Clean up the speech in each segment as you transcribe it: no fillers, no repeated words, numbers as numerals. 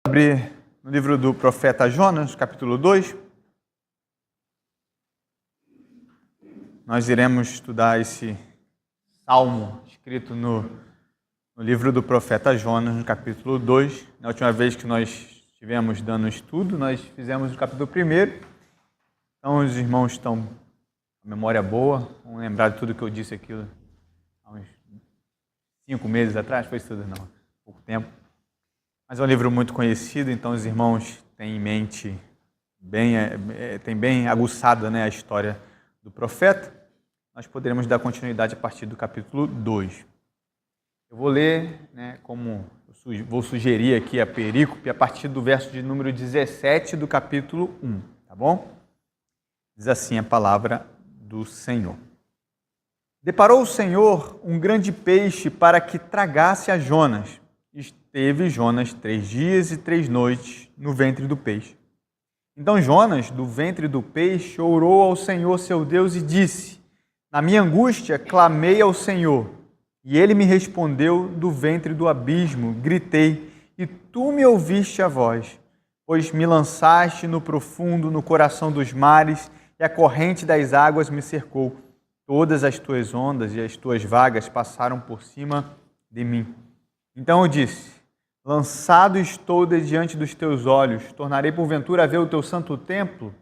Abrir no livro do profeta Jonas, capítulo 2. Nós iremos estudar esse salmo escrito no livro do profeta Jonas, no capítulo 2. Na última vez que nós estivemos dando estudo, nós fizemos o capítulo 1. Então, os irmãos estão com a memória boa, vão lembrar de tudo que eu disse aqui há uns 5 meses atrás. Foi isso tudo? Não, pouco tempo. Mas é um livro muito conhecido, então os irmãos têm em mente tem bem aguçada, a história do profeta. Nós poderemos dar continuidade a partir do capítulo 2. Eu vou ler, vou sugerir aqui a perícope a partir do verso de número 17 do capítulo 1, tá bom? Diz assim a palavra do Senhor. Deparou o Senhor um grande peixe para que tragasse a Jonas. Esteve Jonas 3 dias e 3 noites no ventre do peixe. Então Jonas, do ventre do peixe, orou ao Senhor seu Deus e disse: Na minha angústia clamei ao Senhor, e ele me respondeu do ventre do abismo. Gritei, e tu me ouviste a voz, pois me lançaste no profundo, no coração dos mares, e a corrente das águas me cercou. Todas as tuas ondas e as tuas vagas passaram por cima de mim. Então eu disse: Lançado estou de diante dos teus olhos, tornarei porventura a ver o teu santo templo?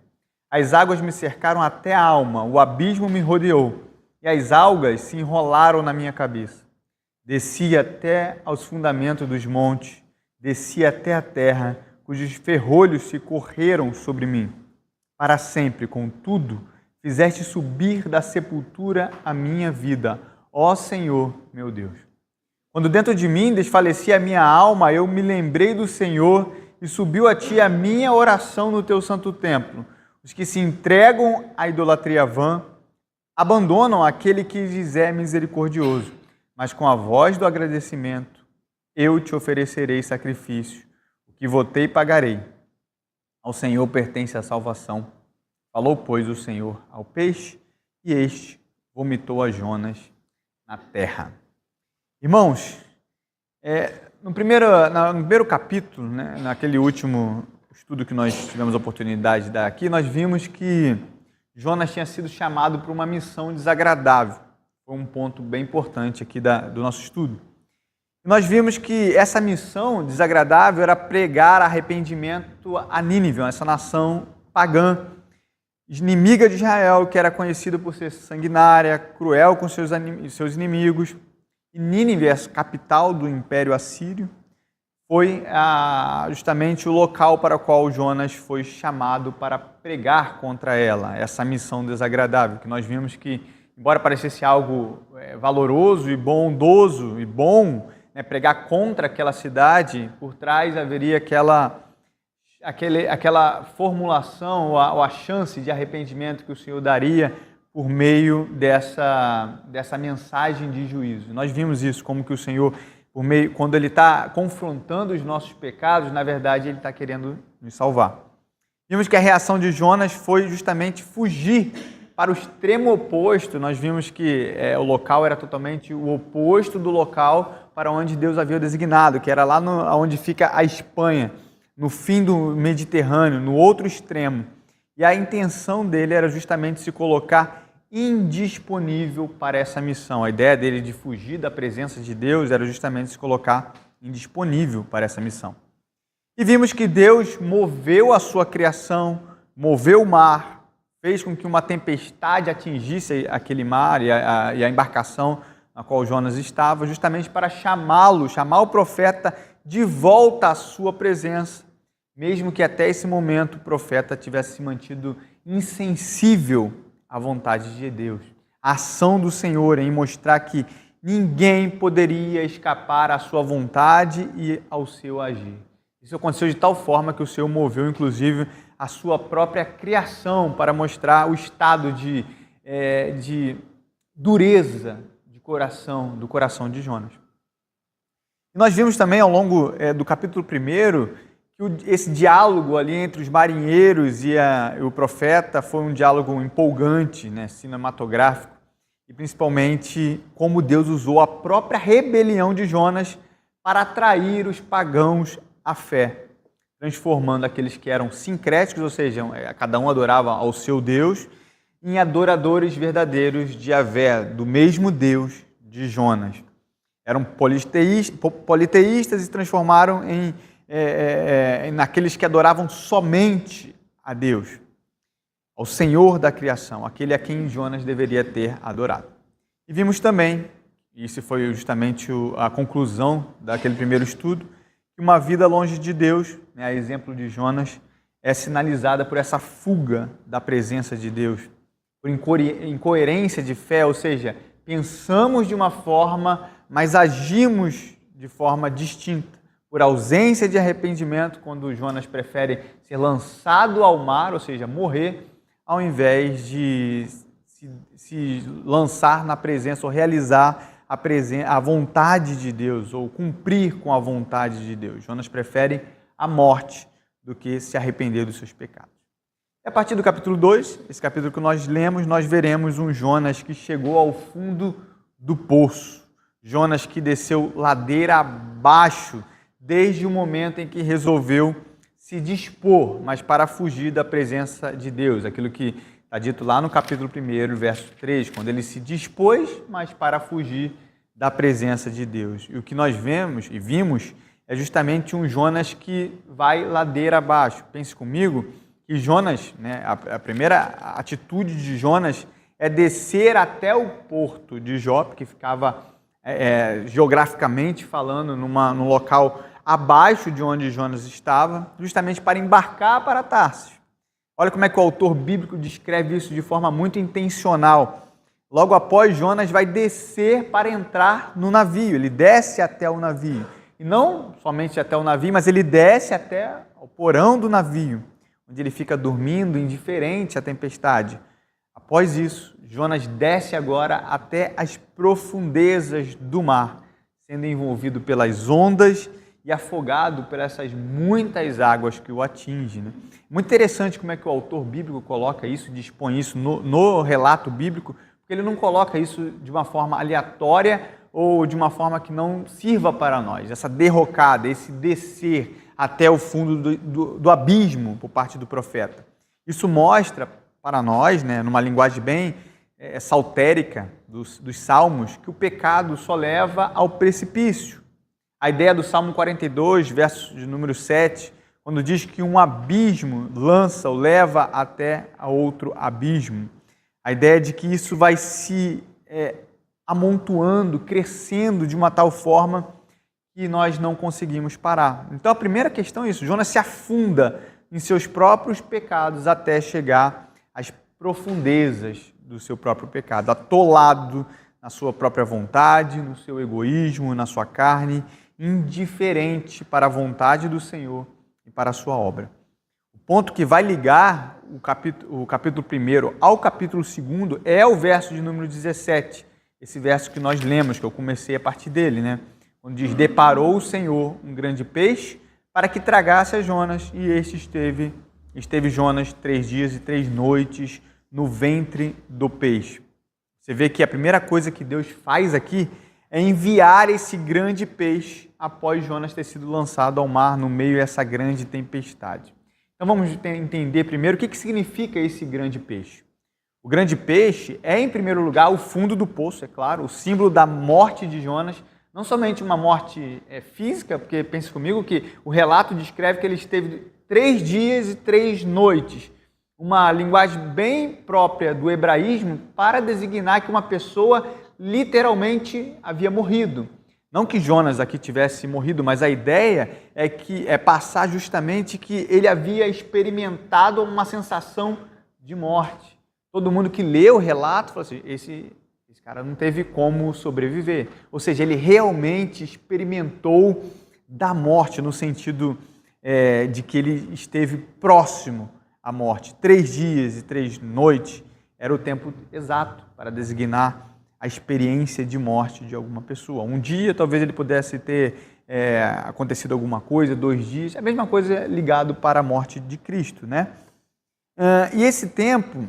As águas me cercaram até a alma, o abismo me rodeou, e as algas se enrolaram na minha cabeça. Desci até aos fundamentos dos montes, desci até a terra, cujos ferrolhos se correram sobre mim. Para sempre, contudo, fizeste subir da sepultura a minha vida, ó Senhor, meu Deus. Quando dentro de mim desfalecia a minha alma, eu me lembrei do Senhor e subiu a ti a minha oração no teu santo templo. Os que se entregam à idolatria vã abandonam aquele que lhes é misericordioso, mas com a voz do agradecimento eu te oferecerei sacrifício, o que votei pagarei. Ao Senhor pertence a salvação. Falou, pois, o Senhor ao peixe, e este vomitou a Jonas na terra. Irmãos, no primeiro capítulo, naquele último estudo que nós tivemos a oportunidade de dar aqui, nós vimos que Jonas tinha sido chamado para uma missão desagradável. Foi um ponto bem importante aqui do nosso estudo. E nós vimos que essa missão desagradável era pregar arrependimento a Nínive, essa nação pagã, inimiga de Israel, que era conhecida por ser sanguinária, cruel com seus inimigos. E Nínive, a capital do Império Assírio, foi justamente o local para o qual Jonas foi chamado para pregar contra ela, essa missão desagradável, que nós vimos que, embora parecesse algo valoroso e bondoso e bom, pregar contra aquela cidade, por trás haveria aquela formulação ou a chance de arrependimento que o Senhor daria por meio dessa mensagem de juízo. Nós vimos isso, como que o Senhor, quando Ele está confrontando os nossos pecados, na verdade Ele está querendo nos salvar. Vimos que a reação de Jonas foi justamente fugir para o extremo oposto. Nós vimos que o local era totalmente o oposto do local para onde Deus havia designado, que era lá onde fica a Espanha, no fim do Mediterrâneo, no outro extremo. E a intenção dele era justamente se colocar indisponível para essa missão. A ideia dele de fugir da presença de Deus era justamente se colocar indisponível para essa missão. E vimos que Deus moveu a sua criação, moveu o mar, fez com que uma tempestade atingisse aquele mar e a embarcação na qual Jonas estava, justamente para chamar o profeta de volta à sua presença, mesmo que até esse momento o profeta tivesse se mantido insensível à vontade de Deus. A ação do Senhor em mostrar que ninguém poderia escapar à sua vontade e ao seu agir. Isso aconteceu de tal forma que o Senhor moveu, inclusive, a sua própria criação para mostrar o estado de dureza do coração de Jonas. E nós vimos também ao longo do capítulo 1 que esse diálogo ali entre os marinheiros e o profeta foi um diálogo empolgante, cinematográfico, e principalmente como Deus usou a própria rebelião de Jonas para atrair os pagãos à fé. transformando aqueles que eram sincréticos, ou seja, cada um adorava ao seu Deus, em adoradores verdadeiros de Yahvé, do mesmo Deus de Jonas. Eram politeístas e se transformaram naqueles que adoravam somente a Deus, ao Senhor da criação, aquele a quem Jonas deveria ter adorado. E vimos também, e isso foi justamente a conclusão daquele primeiro estudo, que uma vida longe de Deus, a exemplo de Jonas, é sinalizada por essa fuga da presença de Deus, por incoerência de fé, ou seja, pensamos de uma forma, mas agimos de forma distinta, por ausência de arrependimento, quando Jonas prefere ser lançado ao mar, ou seja, morrer, ao invés de se lançar na presença ou realizar a vontade de Deus, ou cumprir com a vontade de Deus. Jonas prefere a morte do que se arrepender dos seus pecados. E a partir do capítulo 2, esse capítulo que nós lemos, nós veremos um Jonas que chegou ao fundo do poço. Jonas que desceu ladeira abaixo, desde o momento em que resolveu se dispor, mas para fugir da presença de Deus. Aquilo que está dito lá no capítulo 1, verso 3, quando ele se dispôs, mas para fugir da presença de Deus. E o que nós vemos e vimos é justamente um Jonas que vai ladeira abaixo. Pense comigo que Jonas, a primeira atitude de Jonas é descer até o porto de Jope, que ficava geograficamente falando num local abaixo de onde Jonas estava, justamente para embarcar para Tarsis. Olha como é que o autor bíblico descreve isso de forma muito intencional. Logo após, Jonas vai descer para entrar no navio. Ele desce até o navio. E não somente até o navio, mas ele desce até o porão do navio, onde ele fica dormindo, indiferente à tempestade. Após isso, Jonas desce agora até as profundezas do mar, sendo envolvido pelas ondas e afogado por essas muitas águas que o atingem. Muito interessante como é que o autor bíblico coloca isso, dispõe isso no relato bíblico, porque ele não coloca isso de uma forma aleatória ou de uma forma que não sirva para nós. Essa derrocada, esse descer até o fundo do abismo por parte do profeta. Isso mostra para nós, numa linguagem bem saltérica dos salmos, que o pecado só leva ao precipício. A ideia do Salmo 42, verso de número 7, quando diz que um abismo lança ou leva até a outro abismo. A ideia de que isso vai se amontoando, crescendo de uma tal forma que nós não conseguimos parar. Então a primeira questão é isso, Jonas se afunda em seus próprios pecados até chegar às profundezas do seu próprio pecado, atolado na sua própria vontade, no seu egoísmo, na sua carne, indiferente para a vontade do Senhor e para a sua obra. O ponto que vai ligar o capítulo 1 ao capítulo 2 é o verso de número 17, esse verso que nós lemos, que eu comecei a partir dele, quando diz, deparou o Senhor um grande peixe para que tragasse a Jonas, e este esteve Jonas 3 dias e 3 noites no ventre do peixe. Você vê que a primeira coisa que Deus faz aqui é enviar esse grande peixe após Jonas ter sido lançado ao mar no meio dessa grande tempestade. Então vamos entender primeiro o que significa esse grande peixe. O grande peixe é, em primeiro lugar, o fundo do poço, é claro, o símbolo da morte de Jonas, não somente uma morte física, porque pense comigo que o relato descreve que ele esteve 3 dias e 3 noites, uma linguagem bem própria do hebraísmo para designar que uma pessoa literalmente havia morrido. Não que Jonas aqui tivesse morrido, mas a ideia é passar justamente que ele havia experimentado uma sensação de morte. Todo mundo que lê o relato falou assim, esse cara não teve como sobreviver. Ou seja, ele realmente experimentou da morte, no sentido de que ele esteve próximo à morte. 3 dias e 3 noites era o tempo exato para designar a experiência de morte de alguma pessoa. Um dia, talvez ele pudesse ter acontecido alguma coisa, 2 dias, é a mesma coisa ligado para a morte de Cristo, e esse tempo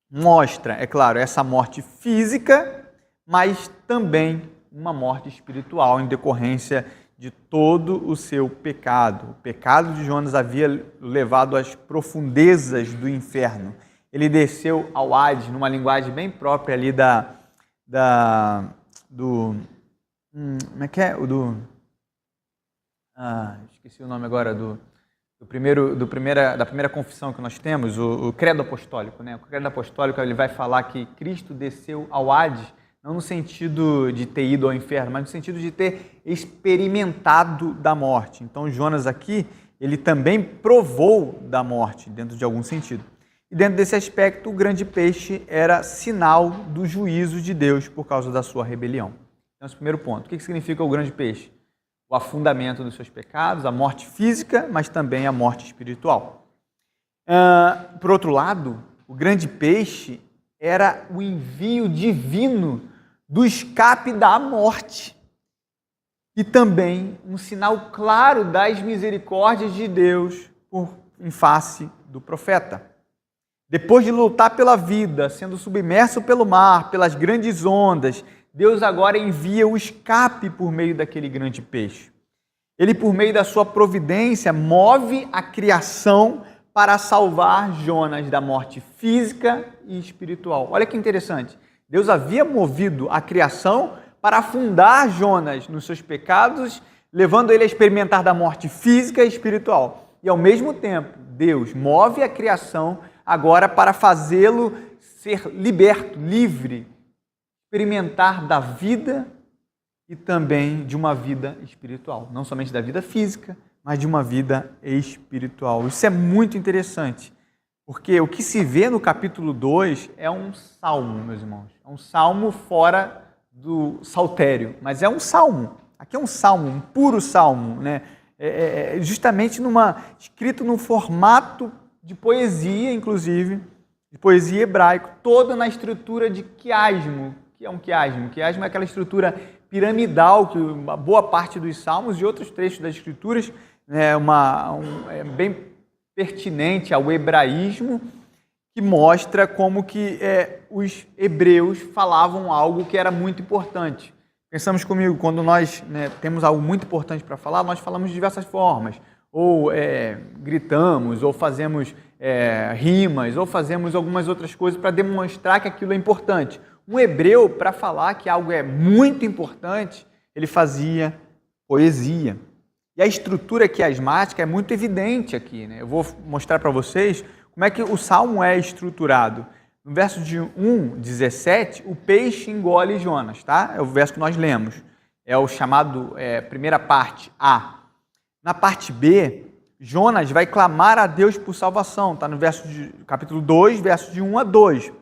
mostra, é claro, essa morte física, mas também uma morte espiritual em decorrência de todo o seu pecado. O pecado de Jonas havia levado às profundezas do inferno. Ele desceu ao Hades, numa linguagem bem própria ali como é que é? Esqueci o nome agora da primeira confissão que nós temos, o credo apostólico, né? O credo apostólico, ele vai falar que Cristo desceu ao Hades, não no sentido de ter ido ao inferno, mas no sentido de ter experimentado da morte. Então Jonas aqui, ele também provou da morte, dentro de algum sentido. E dentro desse aspecto, o grande peixe era sinal do juízo de Deus por causa da sua rebelião. Então, esse é o primeiro ponto. O que significa o grande peixe? O afundamento dos seus pecados, a morte física, mas também a morte espiritual. Por outro lado, o grande peixe era o envio divino do escape da morte e também um sinal claro das misericórdias de Deus em face do profeta. Depois de lutar pela vida, sendo submerso pelo mar, pelas grandes ondas, Deus agora envia o escape por meio daquele grande peixe. Ele, por meio da sua providência, move a criação para salvar Jonas da morte física e espiritual. Olha que interessante. Deus havia movido a criação para afundar Jonas nos seus pecados, levando ele a experimentar da morte física e espiritual. E, ao mesmo tempo, Deus move a criação agora para fazê-lo ser liberto, livre, experimentar da vida e também de uma vida espiritual. Não somente da vida física, mas de uma vida espiritual. Isso é muito interessante, porque o que se vê no capítulo 2 é um salmo, meus irmãos. É um salmo fora do saltério, mas é um salmo. Aqui é um salmo, um puro salmo, né? Justamente escrito num formato de poesia, inclusive, de poesia hebraico, toda na estrutura de quiasmo. O que é um quiasmo? Quiasmo é aquela estrutura piramidal que uma boa parte dos salmos e outros trechos das escrituras é bem pertinente ao hebraísmo, que mostra como que os hebreus falavam algo que era muito importante. Pensamos comigo, quando nós temos algo muito importante para falar, nós falamos de diversas formas. Ou gritamos, ou fazemos rimas, ou fazemos algumas outras coisas para demonstrar que aquilo é importante. Um hebreu, para falar que algo é muito importante, ele fazia poesia. E a estrutura quiasmática é muito evidente aqui, né? Eu vou mostrar para vocês como é que o salmo é estruturado. No verso de 1:17, o peixe engole Jonas, tá? É o verso que nós lemos. É o chamado primeira parte, A. Na parte B, Jonas vai clamar a Deus por salvação, está no capítulo 2, versos de 1 a 2.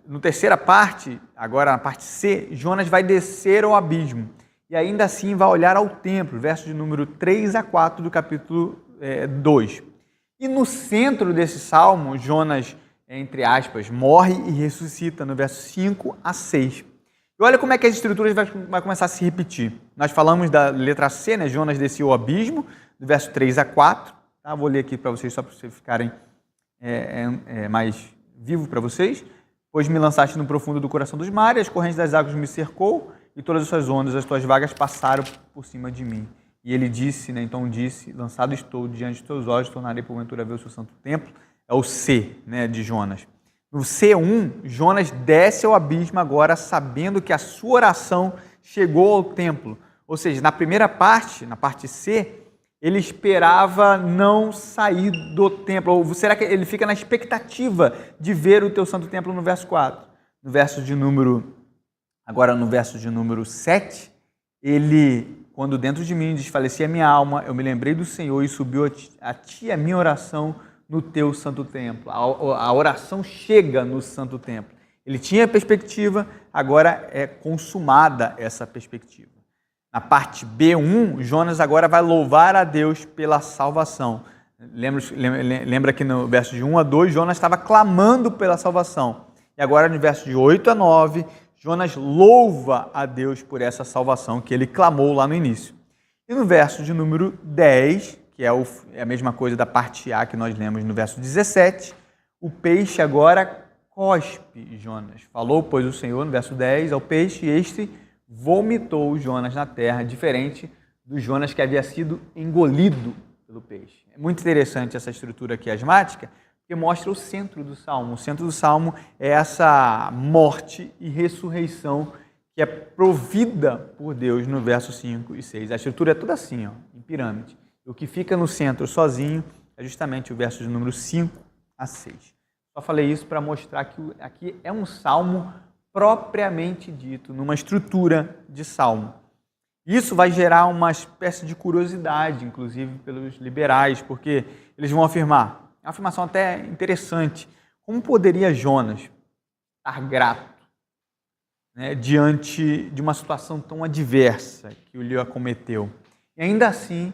No terceira parte, agora na parte C, Jonas vai descer ao abismo e ainda assim vai olhar ao templo, verso de número 3 a 4 do capítulo 2. E no centro desse salmo, Jonas, entre aspas, morre e ressuscita no verso 5 a 6. E olha como é que as estruturas vai começar a se repetir. Nós falamos da letra C, né? Jonas desceu ao abismo, do verso 3 a 4. Tá? Vou ler aqui para vocês, só para vocês ficarem mais vivo para vocês. Pois me lançaste no profundo do coração dos mares, as correntes das águas me cercou, e todas as suas ondas, as tuas vagas passaram por cima de mim. E ele disse, né? Então disse, lançado estou diante dos teus olhos, tornarei porventura a ver o seu santo templo. É o C, né, de Jonas. No C1, Jonas desce ao abismo agora, sabendo que a sua oração chegou ao templo. Ou seja, na primeira parte, na parte C, ele esperava não sair do templo. Ou será que ele fica na expectativa de ver o teu santo templo no verso 4? No verso de número 7, ele, quando dentro de mim desfalecia a minha alma, eu me lembrei do Senhor e subiu a ti a minha oração no teu santo templo. A oração chega no santo templo. Ele tinha perspectiva, agora é consumada essa perspectiva. Na parte B1, Jonas agora vai louvar a Deus pela salvação. Lembra que no verso de 1 a 2, Jonas estava clamando pela salvação. E agora no verso de 8 a 9, Jonas louva a Deus por essa salvação que ele clamou lá no início. E no verso de número 10, que é a mesma coisa da parte A que nós lemos no verso 17, o peixe agora cospe Jonas. Falou, pois, o Senhor, no verso 10, ao peixe, e este vomitou Jonas na terra, diferente do Jonas que havia sido engolido pelo peixe. É muito interessante essa estrutura aqui asmática, porque mostra o centro do Salmo. O centro do Salmo é essa morte e ressurreição que é provida por Deus no verso 5 e 6. A estrutura é toda assim, ó, em pirâmide. O que fica no centro sozinho é justamente o verso de número 5 a 6. Só falei isso para mostrar que aqui é um salmo propriamente dito, numa estrutura de salmo. Isso vai gerar uma espécie de curiosidade, inclusive pelos liberais, porque eles vão afirmar, é uma afirmação até interessante, como poderia Jonas estar grato, né, diante de uma situação tão adversa que o lhe acometeu, e ainda assim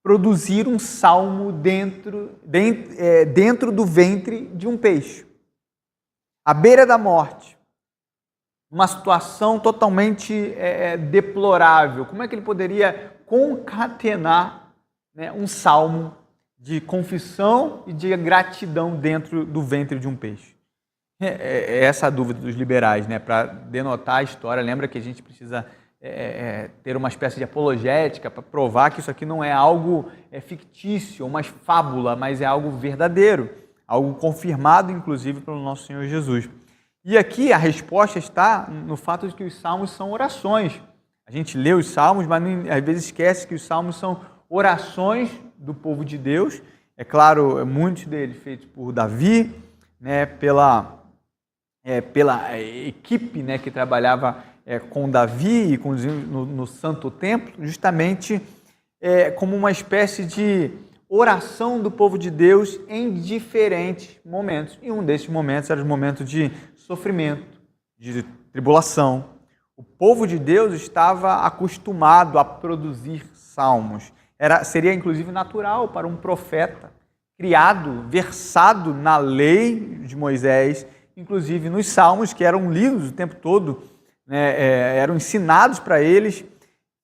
produzir um salmo dentro do ventre de um peixe, à beira da morte, uma situação totalmente deplorável. Como é que ele poderia concatenar, né, um salmo de confissão e de gratidão dentro do ventre de um peixe? É essa a dúvida dos liberais, né? Para denotar a história. Lembra que a gente precisa ter uma espécie de apologética para provar que isso aqui não é algo fictício, uma fábula, mas é algo verdadeiro, algo confirmado, inclusive, pelo nosso Senhor Jesus. E aqui a resposta está no fato de que os salmos são orações. A gente lê os salmos, mas às vezes esquece que os salmos são orações do povo de Deus. É claro, muitos deles feitos por Davi, né, pela equipe, né, que trabalhava com Davi e no Santo Templo, justamente como uma espécie de oração do povo de Deus em diferentes momentos. E um desses momentos era o momento de sofrimento, de tribulação. O povo de Deus estava acostumado a produzir salmos. Seria inclusive natural para um profeta criado, versado na lei de Moisés, inclusive nos salmos que eram lidos o tempo todo, né, eram ensinados para eles.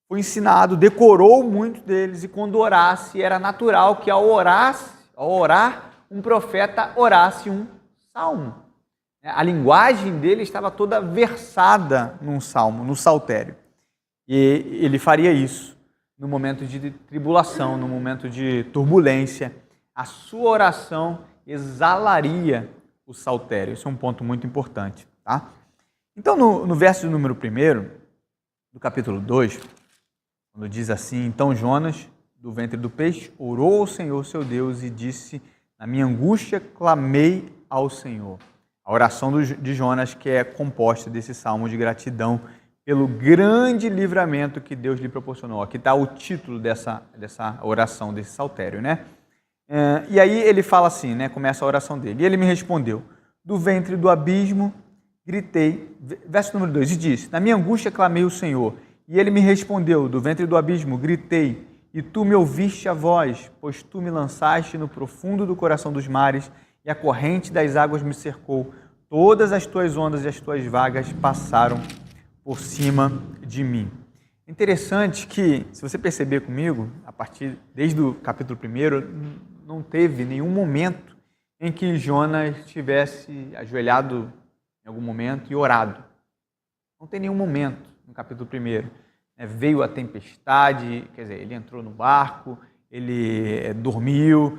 Foi ensinado, decorou muito deles, e quando orasse, era natural que ao orar, um profeta orasse um salmo. A linguagem dele estava toda versada num salmo, no saltério. E ele faria isso no momento de tribulação, no momento de turbulência. A sua oração exalaria o saltério. Isso é um ponto muito importante, tá? Então, no verso número 1 do capítulo 2, quando diz assim: então Jonas, do ventre do peixe, orou ao Senhor seu Deus e disse: na minha angústia clamei ao Senhor. A oração de Jonas, que é composta desse salmo de gratidão pelo grande livramento que Deus lhe proporcionou. Aqui está o título dessa oração, desse saltério, né? E aí ele fala assim, né? Começa a oração dele. E ele me respondeu: do ventre do abismo gritei. Verso número 2, e disse: na minha angústia clamei ao Senhor. E ele me respondeu: do ventre do abismo gritei, e tu me ouviste a voz, pois tu me lançaste no profundo do coração dos mares, e a corrente das águas me cercou. Todas as tuas ondas e as tuas vagas passaram por cima de mim. Interessante que, se você perceber comigo, desde o capítulo 1, não teve nenhum momento em que Jonas tivesse ajoelhado em algum momento e orado. Não tem nenhum momento no capítulo 1. Veio a tempestade, quer dizer, ele entrou no barco, ele dormiu,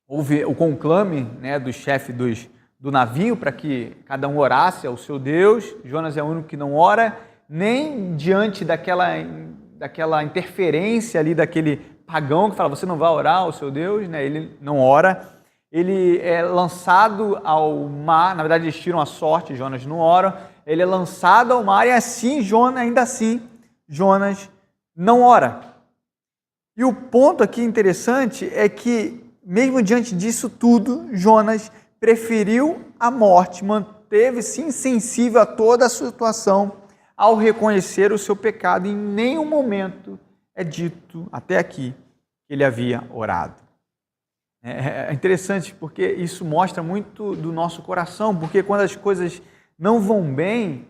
houve o conclame, né, do chefe do navio para que cada um orasse ao seu Deus. Jonas é o único que não ora, nem diante daquela interferência ali, daquele pagão que fala: você não vai orar ao seu Deus, né? Ele não ora. Ele é lançado ao mar, na verdade eles tiram a sorte, Jonas não ora. Ele é lançado ao mar e ainda assim, Jonas não ora. E o ponto aqui interessante é que, mesmo diante disso tudo, Jonas preferiu a morte, manteve-se insensível a toda a situação ao reconhecer o seu pecado. Em nenhum momento é dito, até aqui, que ele havia orado. É interessante porque isso mostra muito do nosso coração, porque quando as coisas não vão bem,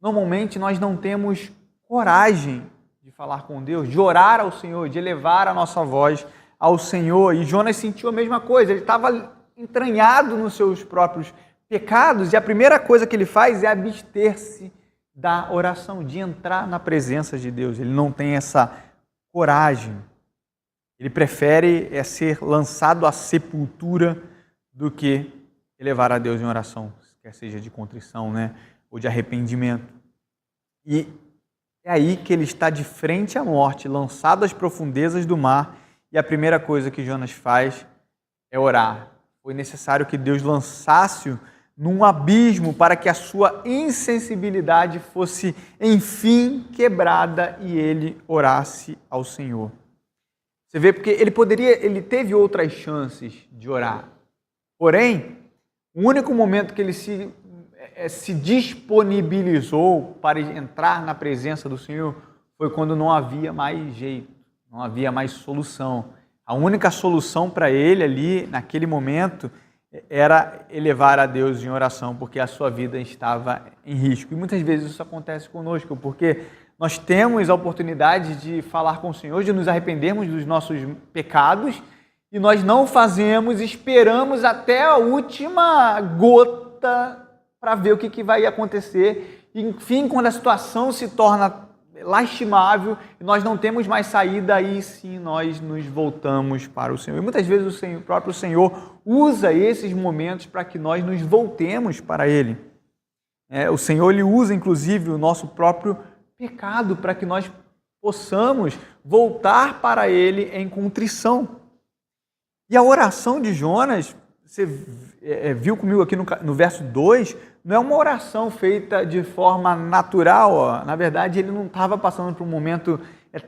normalmente nós não temos coragem de falar com Deus, de orar ao Senhor, de elevar a nossa voz ao Senhor. E Jonas sentiu a mesma coisa, ele estava entranhado nos seus próprios pecados, e a primeira coisa que ele faz é abster-se da oração, de entrar na presença de Deus. Ele não tem essa coragem. Ele prefere ser lançado à sepultura do que elevar a Deus em oração, quer seja de contrição, né, ou de arrependimento. E é aí que ele está de frente à morte, lançado às profundezas do mar, e a primeira coisa que Jonas faz é orar. Foi necessário que Deus lançasse-o num abismo para que a sua insensibilidade fosse, enfim, quebrada e ele orasse ao Senhor. Você vê, porque ele teve outras chances de orar. Porém, o único momento que ele se disponibilizou para entrar na presença do Senhor foi quando não havia mais jeito, não havia mais solução. A única solução para ele ali, naquele momento, era elevar a Deus em oração, porque a sua vida estava em risco. E muitas vezes isso acontece conosco, porque nós temos a oportunidade de falar com o Senhor, de nos arrependermos dos nossos pecados, e nós não fazemos, esperamos até a última gota para ver o que vai acontecer. E, enfim, quando a situação se torna lastimável e nós não temos mais saída, aí sim nós nos voltamos para o Senhor. E muitas vezes o próprio Senhor usa esses momentos para que nós nos voltemos para Ele. O Senhor ele usa inclusive o nosso próprio pecado para que nós possamos voltar para Ele em contrição. E a oração de Jonas, você viu comigo aqui no verso 2, não é uma oração feita de forma natural. Na verdade, ele não estava passando por um momento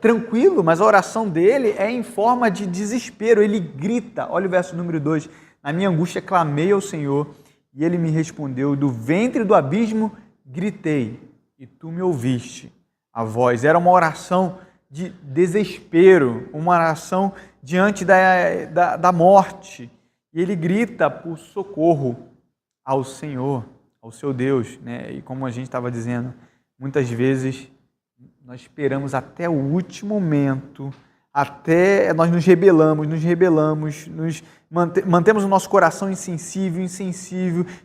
tranquilo, mas a oração dele é em forma de desespero. Ele grita, olha o verso número 2, na minha angústia clamei ao Senhor e Ele me respondeu, do ventre do abismo gritei e Tu me ouviste a voz. Era uma oração de desespero, uma oração diante da morte. E ele grita por socorro ao Senhor, ao seu Deus, né? E como a gente estava dizendo, muitas vezes nós esperamos até o último momento, até nós nos rebelamos, mantemos o nosso coração insensível,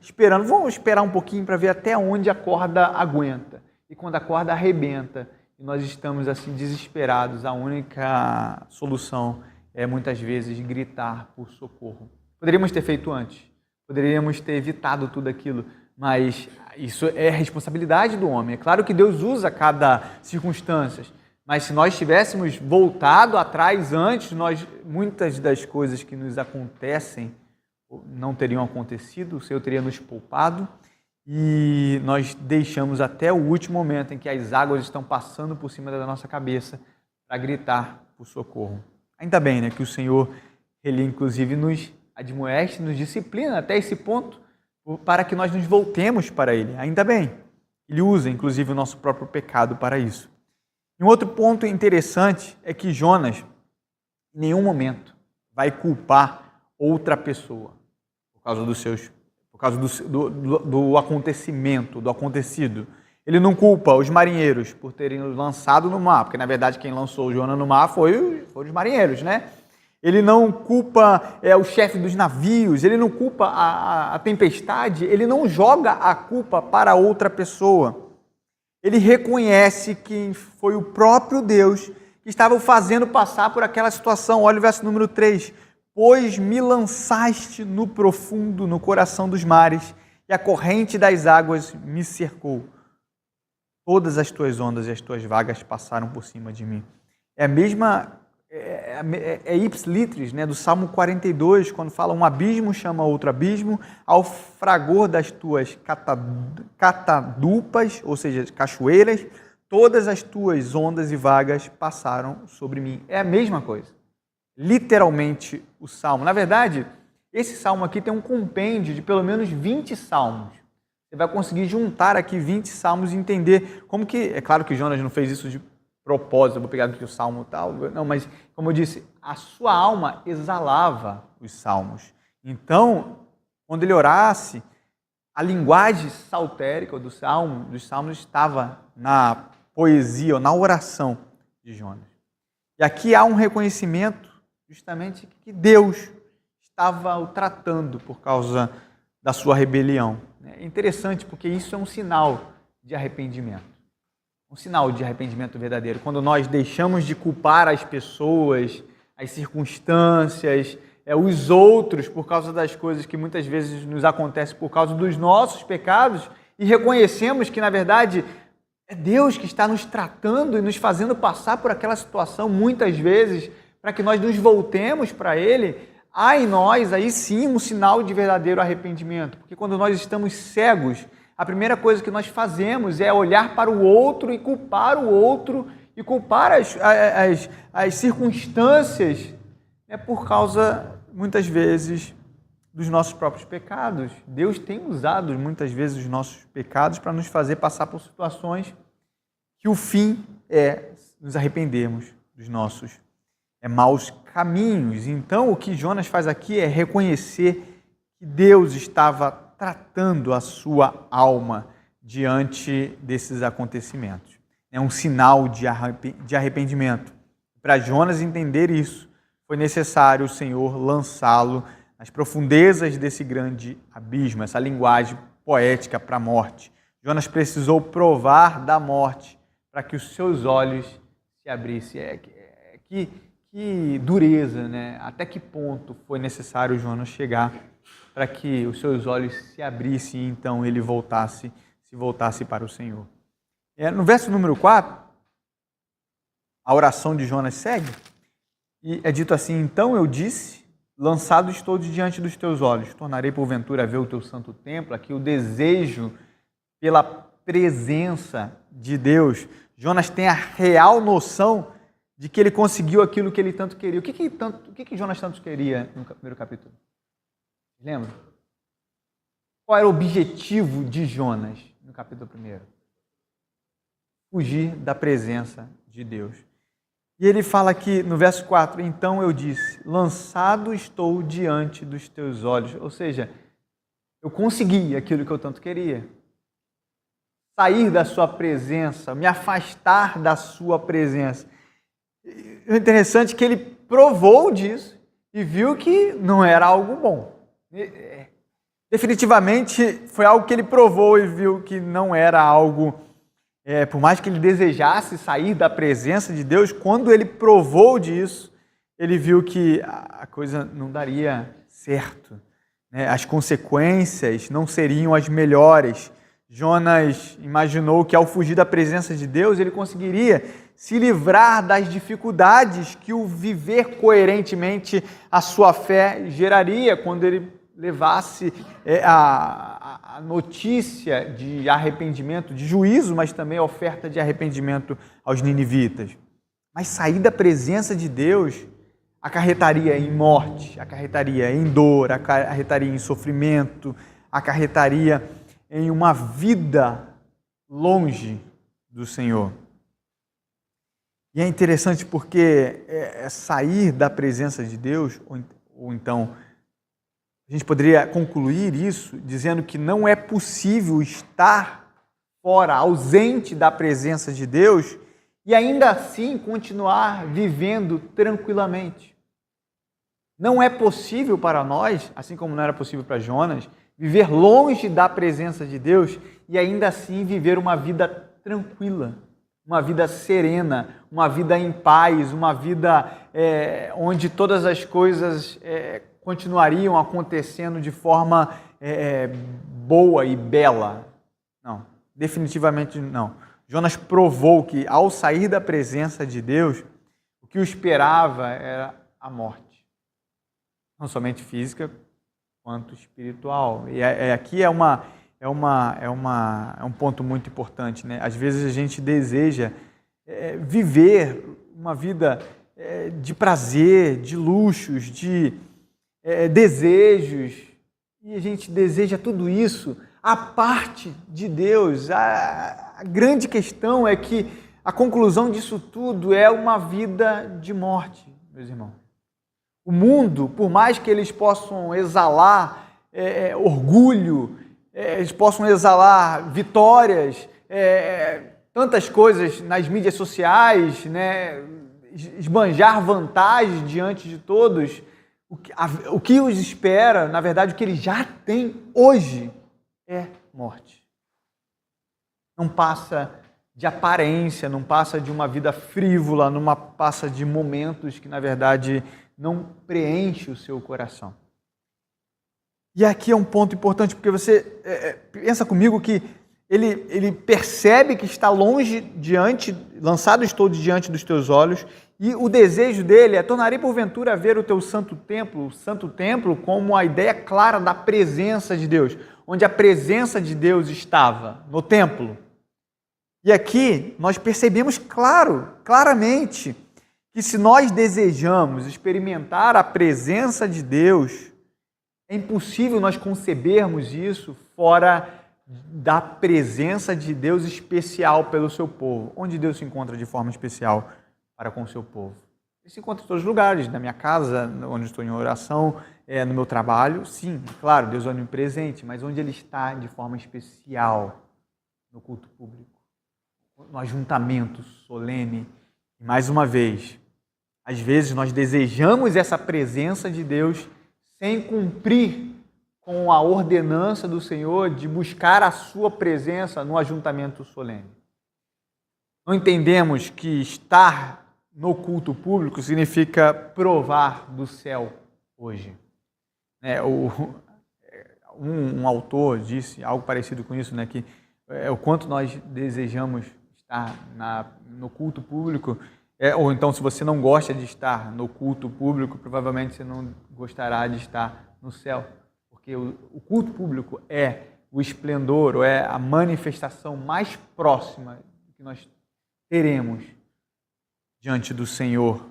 esperando, vamos esperar um pouquinho para ver até onde a corda aguenta. E quando a corda arrebenta, e nós estamos assim desesperados, a única solução é muitas vezes gritar por socorro. Poderíamos ter feito antes, poderíamos ter evitado tudo aquilo, mas isso é responsabilidade do homem. É claro que Deus usa cada circunstância, mas se nós tivéssemos voltado atrás antes, muitas das coisas que nos acontecem não teriam acontecido, o Senhor teria nos poupado, e nós deixamos até o último momento em que as águas estão passando por cima da nossa cabeça para gritar por socorro. Ainda bem, né, que o Senhor, Ele inclusive nos admoeste, nos disciplina até esse ponto, para que nós nos voltemos para Ele. Ainda bem, Ele usa inclusive o nosso próprio pecado para isso. E um outro ponto interessante é que Jonas, em nenhum momento, vai culpar outra pessoa por causa do acontecimento, do acontecido. Ele não culpa os marinheiros por terem lançado no mar, porque na verdade quem lançou Jonas no mar foram os marinheiros, né? Ele não culpa o chefe dos navios, ele não culpa a tempestade, ele não joga a culpa para outra pessoa. Ele reconhece que foi o próprio Deus que estava o fazendo passar por aquela situação. Olha o verso número 3. Pois me lançaste no profundo, no coração dos mares, e a corrente das águas me cercou. Todas as tuas ondas e as tuas vagas passaram por cima de mim. É a mesma... É ipsilitris, né, do Salmo 42, quando fala um abismo chama outro abismo, ao fragor das tuas catadupas, ou seja, cachoeiras, todas as tuas ondas e vagas passaram sobre mim. É a mesma coisa. Literalmente o Salmo. Na verdade, esse Salmo aqui tem um compêndio de pelo menos 20 salmos. Você vai conseguir juntar aqui 20 salmos e entender como que... É claro que Jonas não fez isso de propósito, vou pegar aqui o salmo tal, não, mas como eu disse, a sua alma exalava os salmos. Então, quando ele orasse, a linguagem saltérica dos salmos estava na poesia, ou na oração de Jonas. E aqui há um reconhecimento justamente que Deus estava o tratando por causa da sua rebelião. É interessante porque isso é um sinal de arrependimento. Um sinal de arrependimento verdadeiro. Quando nós deixamos de culpar as pessoas, as circunstâncias, os outros por causa das coisas que muitas vezes nos acontecem por causa dos nossos pecados e reconhecemos que, na verdade, é Deus que está nos tratando e nos fazendo passar por aquela situação muitas vezes para que nós nos voltemos para Ele, há em nós aí sim um sinal de verdadeiro arrependimento. Porque quando nós estamos cegos, a primeira coisa que nós fazemos é olhar para o outro e culpar o outro e culpar as circunstâncias por causa, muitas vezes, dos nossos próprios pecados. Deus tem usado muitas vezes os nossos pecados para nos fazer passar por situações que o fim é nos arrependermos dos nossos maus caminhos. Então, o que Jonas faz aqui é reconhecer que Deus estava tratando a sua alma diante desses acontecimentos. É um sinal de arrependimento. Para Jonas entender isso, foi necessário o Senhor lançá-lo nas profundezas desse grande abismo, essa linguagem poética para a morte. Jonas precisou provar da morte para que os seus olhos se abrissem. Que dureza, né? Até que ponto foi necessário Jonas chegar para que os seus olhos se abrissem e então ele se voltasse para o Senhor. No verso número 4, a oração de Jonas segue e é dito assim: então eu disse, lançado estou diante dos teus olhos, tornarei porventura a ver o teu santo templo. Aqui o desejo pela presença de Deus. Jonas tem a real noção de que ele conseguiu aquilo que ele tanto queria. O que Jonas tanto queria no primeiro capítulo? Lembra? Qual era o objetivo de Jonas no capítulo 1? Fugir da presença de Deus. E ele fala aqui no verso 4, então eu disse, lançado estou diante dos teus olhos. Ou seja, eu consegui aquilo que eu tanto queria. Sair da sua presença, me afastar da sua presença. O interessante é que ele provou disso e viu que não era algo bom. Definitivamente foi algo que ele provou e viu que não era algo, por mais que ele desejasse sair da presença de Deus, quando ele provou disso, ele viu que a coisa não daria certo, né? As consequências não seriam as melhores. Jonas imaginou que ao fugir da presença de Deus, ele conseguiria se livrar das dificuldades que o viver coerentemente a sua fé geraria quando ele levasse a notícia de arrependimento, de juízo, mas também a oferta de arrependimento aos ninivitas. Mas sair da presença de Deus acarretaria em morte, acarretaria em dor, acarretaria em sofrimento, acarretaria em uma vida longe do Senhor. E é interessante porque sair da presença de Deus, ou então a gente poderia concluir isso dizendo que não é possível estar fora, ausente da presença de Deus e ainda assim continuar vivendo tranquilamente. Não é possível para nós, assim como não era possível para Jonas, viver longe da presença de Deus e ainda assim viver uma vida tranquila, uma vida serena, uma vida em paz, uma vida onde todas as coisas continuariam acontecendo de forma boa e bela. Não, definitivamente não. Jonas provou que ao sair da presença de Deus, o que o esperava era a morte. Não somente física, quanto espiritual. E aqui é um ponto muito importante, né? Às vezes a gente deseja viver uma vida de prazer, de luxos, de desejos, e a gente deseja tudo isso à parte de Deus. A grande questão é que a conclusão disso tudo é uma vida de morte, meus irmãos. O mundo, por mais que eles possam exalar orgulho, eles possam exalar vitórias, tantas coisas nas mídias sociais, né, esbanjar vantagem diante de todos, o que os espera, na verdade, o que eles já têm hoje é morte. não passa de aparência, não passa de uma vida frívola, não passa de momentos que, na verdade, não preenche o seu coração. E aqui é um ponto importante, porque você pensa comigo que ele percebe que está longe lançado estou diante dos teus olhos, e o desejo dele é: tornarei porventura a ver o teu santo templo como a ideia clara da presença de Deus, onde a presença de Deus estava, no templo. E aqui nós percebemos claramente, que se nós desejamos experimentar a presença de Deus, é impossível nós concebermos isso fora da presença de Deus especial pelo seu povo. Onde Deus se encontra de forma especial para com o seu povo? Ele se encontra em todos os lugares, na minha casa, onde estou em oração, no meu trabalho. Sim, claro, Deus é onipresente, mas onde Ele está de forma especial? No culto público, no ajuntamento solene. E mais uma vez, às vezes nós desejamos essa presença de Deus sem cumprir com a ordenança do Senhor de buscar a sua presença no ajuntamento solene. Não entendemos que estar no culto público significa provar do céu hoje. Um autor disse algo parecido com isso, que o quanto nós desejamos estar no culto público, ou então, se você não gosta de estar no culto público, provavelmente você não gostará de estar no céu, porque o culto público é o esplendor, ou é a manifestação mais próxima que nós teremos diante do Senhor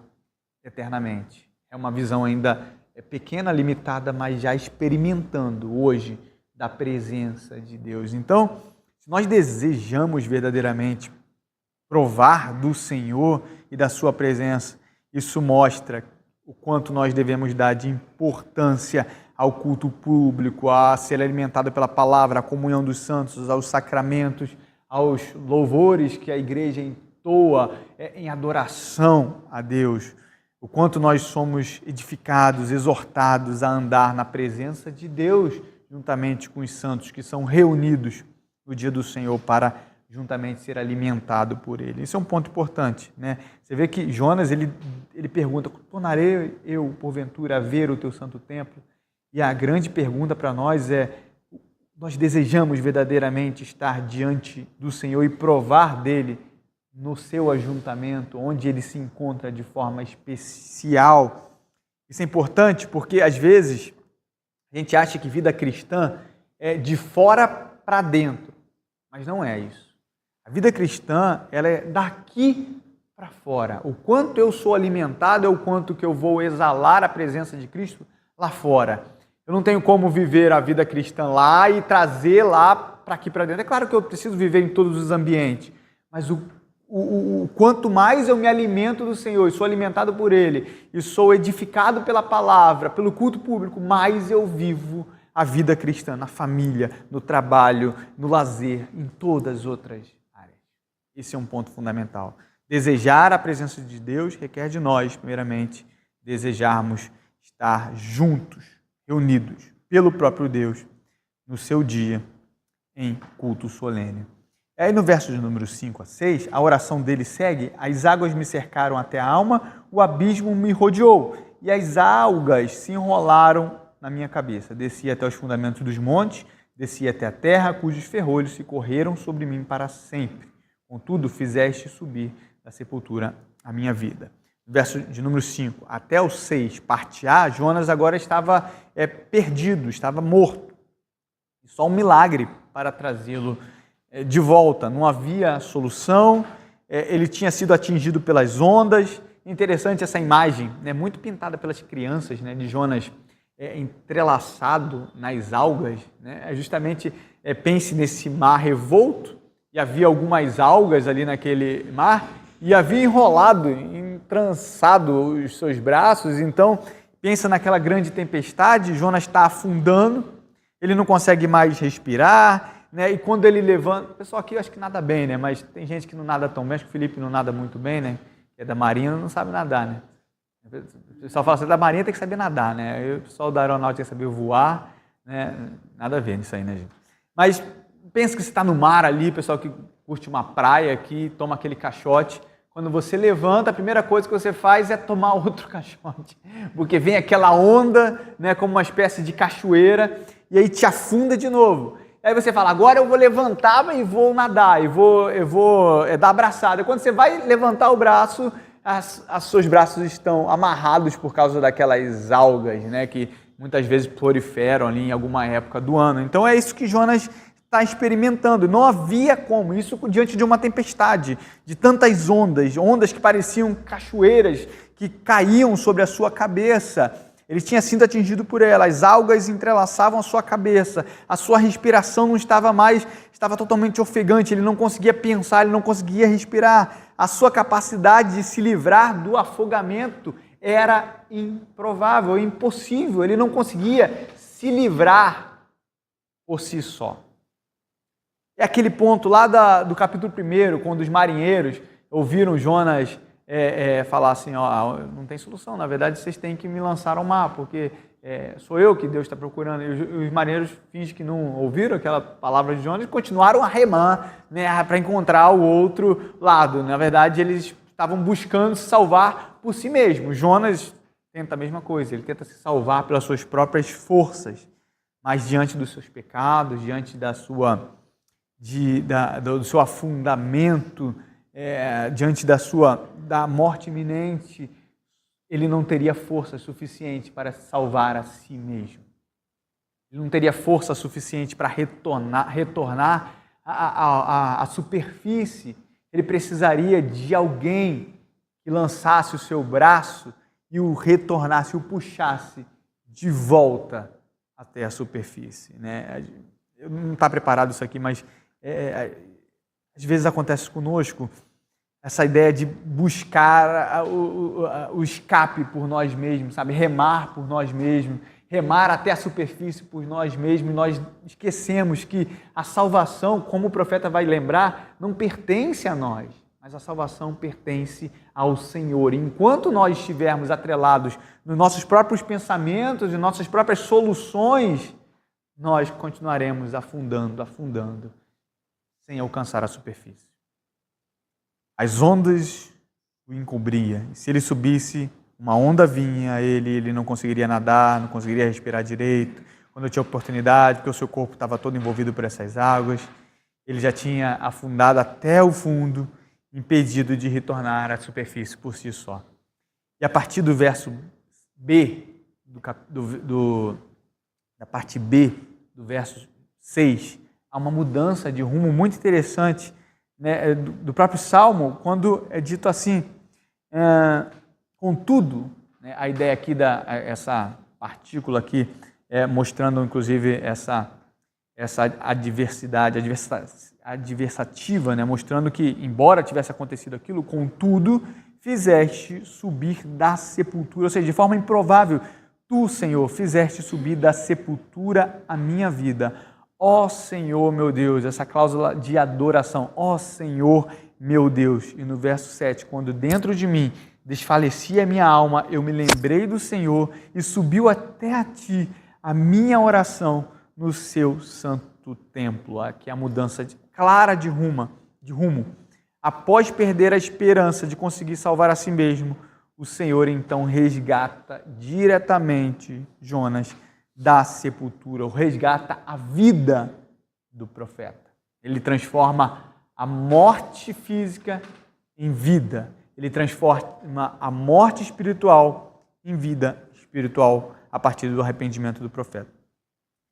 eternamente. É uma visão ainda pequena, limitada, mas já experimentando hoje da presença de Deus. Então, se nós desejamos verdadeiramente provar do Senhor e da sua presença, isso mostra o quanto nós devemos dar de importância ao culto público, a ser alimentado pela palavra, a comunhão dos santos, aos sacramentos, aos louvores que a igreja entoa em adoração a Deus. O quanto nós somos edificados, exortados a andar na presença de Deus, juntamente com os santos que são reunidos no dia do Senhor para juntamente ser alimentado por Ele. Isso é um ponto importante, Você vê que Jonas, ele pergunta: tornarei eu, porventura, a ver o teu santo templo? E a grande pergunta para nós é: nós desejamos verdadeiramente estar diante do Senhor e provar dele no seu ajuntamento, onde ele se encontra de forma especial? Isso é importante porque, às vezes, a gente acha que vida cristã é de fora para dentro, mas não é isso. A vida cristã, ela é daqui para fora. O quanto eu sou alimentado é o quanto que eu vou exalar a presença de Cristo lá fora. Eu não tenho como viver a vida cristã lá e trazer lá para aqui para dentro. É claro que eu preciso viver em todos os ambientes, mas quanto mais eu me alimento do Senhor e sou alimentado por Ele, e sou edificado pela palavra, pelo culto público, mais eu vivo a vida cristã na família, no trabalho, no lazer, em todas as outras áreas. Esse é um ponto fundamental. Desejar a presença de Deus requer de nós, primeiramente, desejarmos estar juntos, reunidos pelo próprio Deus, no seu dia, em culto solene. E aí no verso de número 5 a 6, a oração dele segue: as águas me cercaram até a alma, o abismo me rodeou, e as algas se enrolaram na minha cabeça. Desci até os fundamentos dos montes, desci até a terra, cujos ferrolhos se correram sobre mim para sempre. Contudo, fizeste subir da sepultura a minha vida. Verso de número 5 até o 6, parte A, Jonas agora estava perdido, estava morto. E só um milagre para trazê-lo de volta. Não havia solução, ele tinha sido atingido pelas ondas. Interessante essa imagem, muito pintada pelas crianças, de Jonas entrelaçado nas algas. Justamente, pense nesse mar revolto, e havia algumas algas ali naquele mar, e havia enrolado, entrançado os seus braços. Então, pensa naquela grande tempestade, Jonas está afundando, ele não consegue mais respirar, e quando ele levanta... O pessoal aqui eu acho que nada bem, mas tem gente que não nada tão bem, acho que o Felipe não nada muito bem, que é da Marinha, não sabe nadar, O pessoal fala assim: da Marinha tem que saber nadar, O pessoal da Aeronáutica tem que saber voar, Nada a ver nisso aí, gente? Mas pensa que você está no mar ali, pessoal, que curte uma praia aqui, toma aquele caixote. Quando você levanta, a primeira coisa que você faz é tomar outro caixote, porque vem aquela onda, né, como uma espécie de cachoeira, e aí te afunda de novo. Aí você fala, agora eu vou levantar e vou nadar, eu vou dar abraçada. Quando você vai levantar o braço, os seus braços estão amarrados por causa daquelas algas, né, que muitas vezes proliferam ali em alguma época do ano. Então é isso que Jonas está experimentando. Não havia como, isso diante de uma tempestade, de tantas ondas que pareciam cachoeiras que caíam sobre a sua cabeça. Ele tinha sido atingido por elas, as algas entrelaçavam a sua cabeça, a sua respiração não estava mais, estava totalmente ofegante, ele não conseguia pensar, ele não conseguia respirar. A sua capacidade de se livrar do afogamento era improvável, impossível, ele não conseguia se livrar por si só. É aquele ponto lá do capítulo 1, quando os marinheiros ouviram Jonas falar assim, ó, não tem solução, na verdade vocês têm que me lançar ao mar, porque sou eu que Deus está procurando. E os marinheiros fingem que não ouviram aquela palavra de Jonas e continuaram a remar, né, para encontrar o outro lado. Na verdade, eles estavam buscando se salvar por si mesmos. Jonas tenta a mesma coisa, ele tenta se salvar pelas suas próprias forças, mas diante dos seus pecados, diante do seu afundamento, diante da morte iminente, ele não teria força suficiente para salvar a si mesmo. Ele não teria força suficiente para retornar à superfície. Ele precisaria de alguém que lançasse o seu braço e o retornasse, o puxasse de volta até a superfície, né? Eu não está preparado isso aqui, mas às vezes acontece conosco essa ideia de buscar o escape por nós mesmos, sabe? Remar por nós mesmos, remar até a superfície por nós mesmos. Nós esquecemos que a salvação, como o profeta vai lembrar, não pertence a nós, mas a salvação pertence ao Senhor. Enquanto nós estivermos atrelados nos nossos próprios pensamentos e nossas próprias soluções, nós continuaremos afundando, sem alcançar a superfície. As ondas o encobriam. Se ele subisse, uma onda vinha a ele não conseguiria nadar, não conseguiria respirar direito. Quando eu tinha oportunidade, porque o seu corpo estava todo envolvido por essas águas, ele já tinha afundado até o fundo, impedido de retornar à superfície por si só. E a partir do verso B, da parte B do verso 6, há uma mudança de rumo muito interessante, né, do próprio Salmo, quando é dito assim, contudo, né, a ideia aqui, essa partícula aqui, mostrando inclusive essa adversativa, né, mostrando que, embora tivesse acontecido aquilo, contudo, fizeste subir da sepultura, ou seja, de forma improvável, tu, Senhor, fizeste subir da sepultura a minha vida. Ó Senhor, meu Deus, essa cláusula de adoração. Ó Senhor, meu Deus. E no verso 7, quando dentro de mim desfalecia a minha alma, eu me lembrei do Senhor e subiu até a ti a minha oração no seu santo templo. Aqui a mudança clara de rumo. Após perder a esperança de conseguir salvar a si mesmo, o Senhor então resgata diretamente Jonas da sepultura, ou resgata a vida do profeta. Ele transforma a morte física em vida. Ele transforma a morte espiritual em vida espiritual a partir do arrependimento do profeta.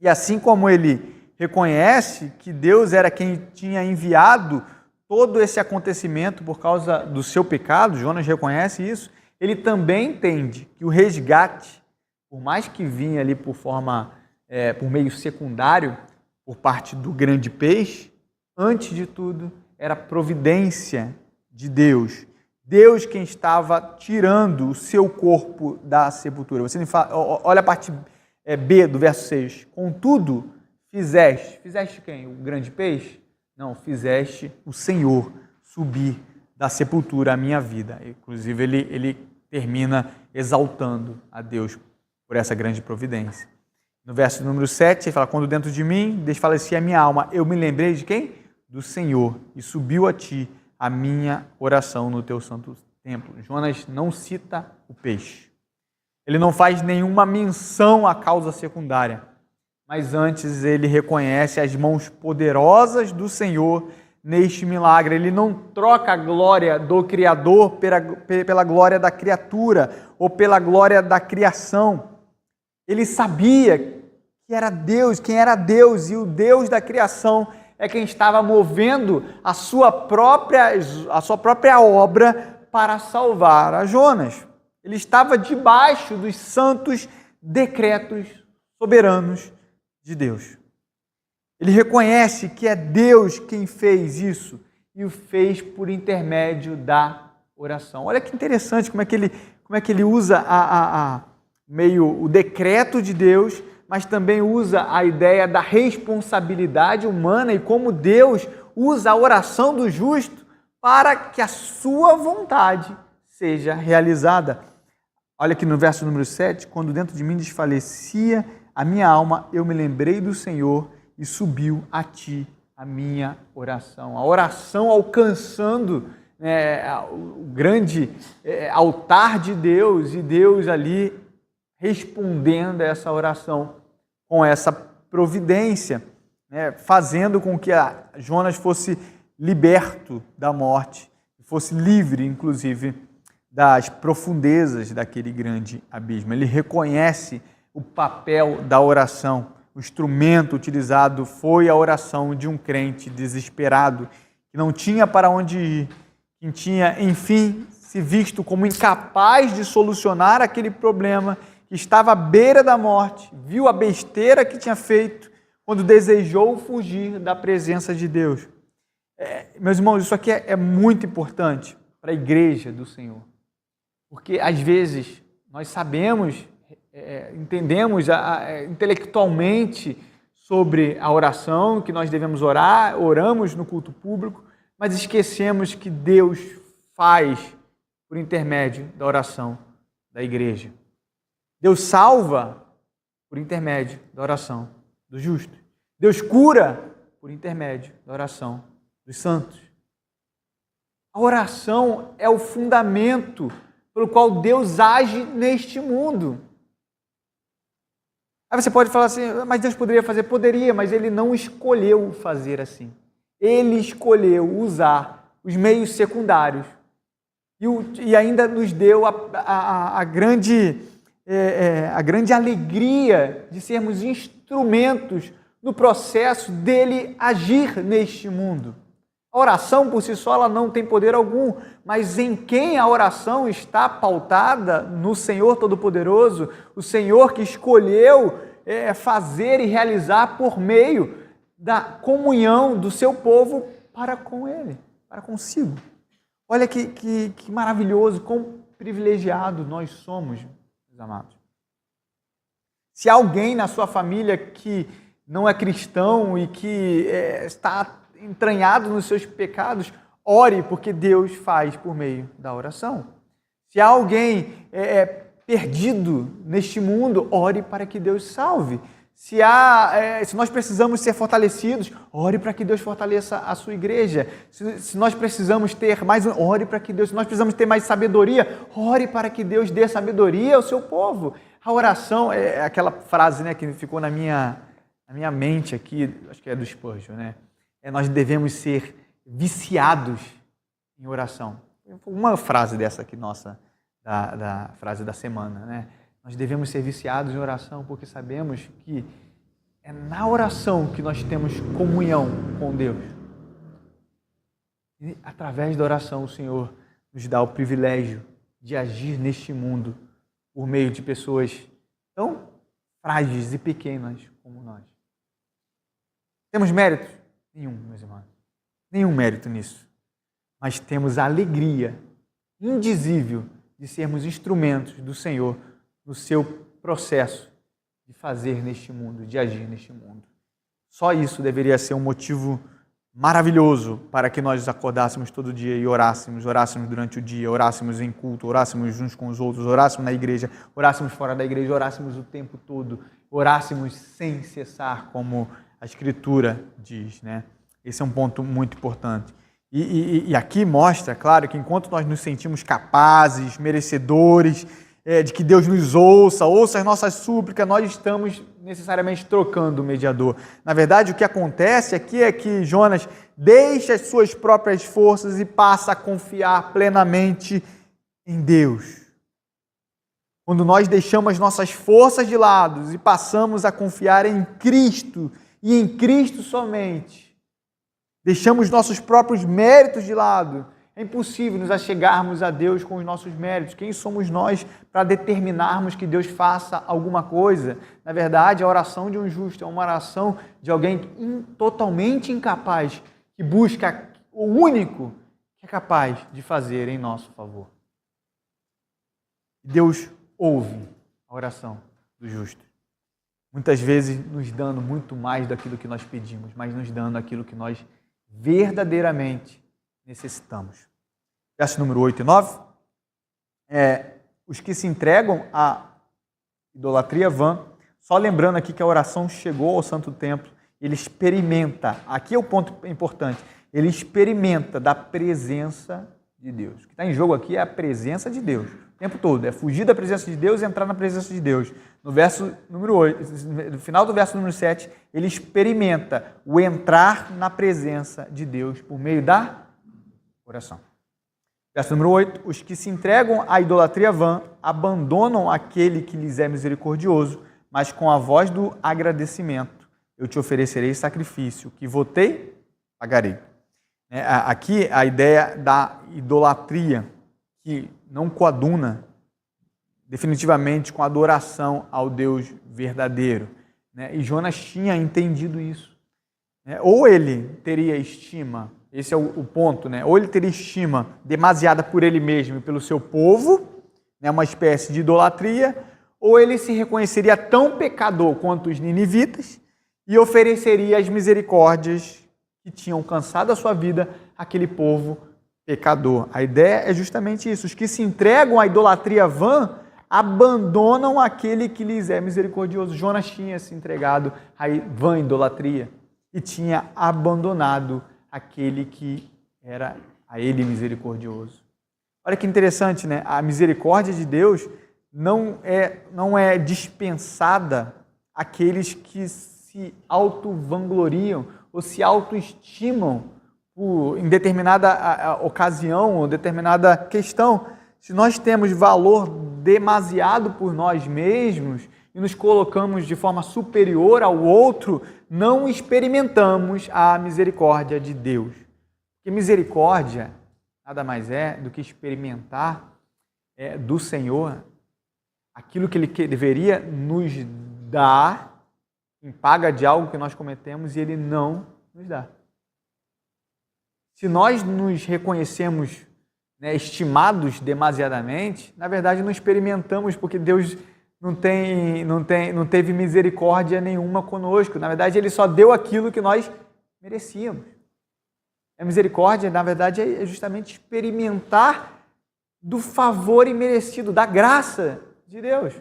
E assim como ele reconhece que Deus era quem tinha enviado todo esse acontecimento por causa do seu pecado, Jonas reconhece isso, ele também entende que o resgate, por mais que vinha ali por meio secundário, por parte do grande peixe, antes de tudo, era providência de Deus. Deus quem estava tirando o seu corpo da sepultura. Você olha a parte B do verso 6. Contudo, fizeste quem? O grande peixe? Não, fizeste o Senhor subir da sepultura a minha vida. Inclusive, ele termina exaltando a Deus por essa grande providência. No verso número 7, ele fala, quando dentro de mim desfalecia a minha alma, eu me lembrei de quem? do Senhor e subiu a ti a minha oração no teu santo templo. Jonas não cita o peixe. Ele não faz nenhuma menção à causa secundária, mas antes ele reconhece as mãos poderosas do Senhor neste milagre. Ele não troca a glória do Criador pela glória da criatura ou pela glória da criação. Ele sabia que era Deus, quem era Deus, e o Deus da criação é quem estava movendo a sua própria obra para salvar a Jonas. Ele estava debaixo dos santos decretos soberanos de Deus. Ele reconhece que é Deus quem fez isso e o fez por intermédio da oração. Olha que interessante como é que ele usa meio o decreto de Deus, mas também usa a ideia da responsabilidade humana e como Deus usa a oração do justo para que a sua vontade seja realizada. Olha aqui no verso número 7, quando dentro de mim desfalecia a minha alma, eu me lembrei do Senhor e subiu a ti a minha oração. A oração alcançando o grande altar de Deus e Deus ali respondendo a essa oração com essa providência, fazendo com que Jonas fosse liberto da morte, fosse livre, inclusive, das profundezas daquele grande abismo. Ele reconhece o papel da oração. O instrumento utilizado foi a oração de um crente desesperado, que não tinha para onde ir, que tinha, enfim, se visto como incapaz de solucionar aquele problema, que estava à beira da morte, viu a besteira que tinha feito quando desejou fugir da presença de Deus. Meus irmãos, isso aqui é muito importante para a igreja do Senhor, porque às vezes nós sabemos, entendemos intelectualmente sobre a oração, que nós devemos orar, oramos no culto público, mas esquecemos que Deus faz por intermédio da oração da igreja. Deus salva por intermédio da oração do justo. Deus cura por intermédio da oração dos santos. A oração é o fundamento pelo qual Deus age neste mundo. Aí você pode falar assim, mas Deus poderia fazer? Poderia, mas Ele não escolheu fazer assim. Ele escolheu usar os meios secundários e ainda nos deu a grande alegria de sermos instrumentos no processo dele agir neste mundo. A oração por si só ela não tem poder algum, mas em quem a oração está pautada? No Senhor Todo-Poderoso, o Senhor que escolheu fazer e realizar por meio da comunhão do seu povo para com Ele, para consigo. Olha que maravilhoso, quão privilegiado nós somos, meus amados. Se há alguém na sua família que não é cristão e que está entranhado nos seus pecados, ore, porque Deus faz por meio da oração. Se há alguém perdido neste mundo, ore para que Deus salve. Se nós precisamos ser fortalecidos, ore para que Deus fortaleça a sua igreja. Se nós precisamos ter ore para que Deus. Se nós precisamos ter mais sabedoria, ore para que Deus dê sabedoria ao seu povo. A oração é aquela frase, que ficou na minha mente aqui, acho que é do Spurgeon, nós devemos ser viciados em oração. Uma frase dessa aqui nossa, da frase da semana, Nós devemos ser viciados em oração porque sabemos que é na oração que nós temos comunhão com Deus. E através da oração o Senhor nos dá o privilégio de agir neste mundo por meio de pessoas tão frágeis e pequenas como nós. Temos mérito? Nenhum, meus irmãos. Nenhum mérito nisso. Mas temos a alegria indizível de sermos instrumentos do Senhor no seu processo de fazer neste mundo, de agir neste mundo. Só isso deveria ser um motivo maravilhoso para que nós acordássemos todo dia e orássemos durante o dia, orássemos em culto, orássemos uns com os outros, orássemos na igreja, orássemos fora da igreja, orássemos o tempo todo, orássemos sem cessar, como a Escritura diz, Esse é um ponto muito importante. E aqui mostra, claro, que enquanto nós nos sentimos capazes, merecedores, de que Deus nos ouça as nossas súplicas, nós estamos necessariamente trocando o mediador. Na verdade, o que acontece aqui é que Jonas deixa as suas próprias forças e passa a confiar plenamente em Deus. Quando nós deixamos as nossas forças de lado e passamos a confiar em Cristo e em Cristo somente, deixamos nossos próprios méritos de lado, é impossível nos achegarmos a Deus com os nossos méritos. Quem somos nós para determinarmos que Deus faça alguma coisa? Na verdade, a oração de um justo é uma oração de alguém totalmente incapaz, que busca o único que é capaz de fazer em nosso favor. Deus ouve a oração do justo. Muitas vezes nos dando muito mais daquilo que nós pedimos, mas nos dando aquilo que nós verdadeiramente necessitamos. Verso número 8 e 9. Os que se entregam à idolatria vã, só lembrando aqui que a oração chegou ao Santo Templo, ele experimenta, aqui é o ponto importante, ele experimenta da presença de Deus. O que está em jogo aqui é a presença de Deus, o tempo todo, é fugir da presença de Deus e entrar na presença de Deus. No verso número 8, no final do verso número 7, ele experimenta o entrar na presença de Deus por meio da oração. Verso número 8, os que se entregam à idolatria vã abandonam aquele que lhes é misericordioso, mas com a voz do agradecimento eu te oferecerei sacrifício, que votei, pagarei. Aqui a ideia da idolatria, que não coaduna definitivamente com a adoração ao Deus verdadeiro. E Jonas tinha entendido isso. Ou ele teria estima, esse é o ponto, ou ele teria estima demasiada por ele mesmo e pelo seu povo, uma espécie de idolatria, ou ele se reconheceria tão pecador quanto os ninivitas e ofereceria as misericórdias que tinham cansado a sua vida àquele povo pecador. A ideia é justamente isso. Os que se entregam à idolatria vã abandonam aquele que lhes é misericordioso. Jonas tinha se entregado à vã idolatria e tinha abandonado aquele que era a ele misericordioso. Olha que interessante, A misericórdia de Deus não é dispensada àqueles que se auto-vangloriam ou se autoestimam em determinada ocasião ou determinada questão. Se nós temos valor demasiado por nós mesmos e nos colocamos de forma superior ao outro, não experimentamos a misericórdia de Deus. Porque misericórdia nada mais é do que experimentar do Senhor aquilo que Ele deveria nos dar em paga de algo que nós cometemos e Ele não nos dá. Se nós nos reconhecemos estimados demasiadamente, na verdade não experimentamos, porque Deus não teve misericórdia nenhuma conosco. Na verdade, Ele só deu aquilo que nós merecíamos. A misericórdia, na verdade, é justamente experimentar do favor imerecido, da graça de Deus. O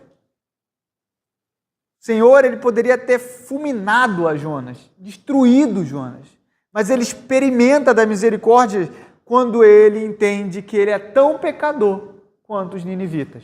Senhor, Ele poderia ter fulminado a Jonas, destruído Jonas, mas Ele experimenta da misericórdia quando Ele entende que Ele é tão pecador quanto os ninivitas.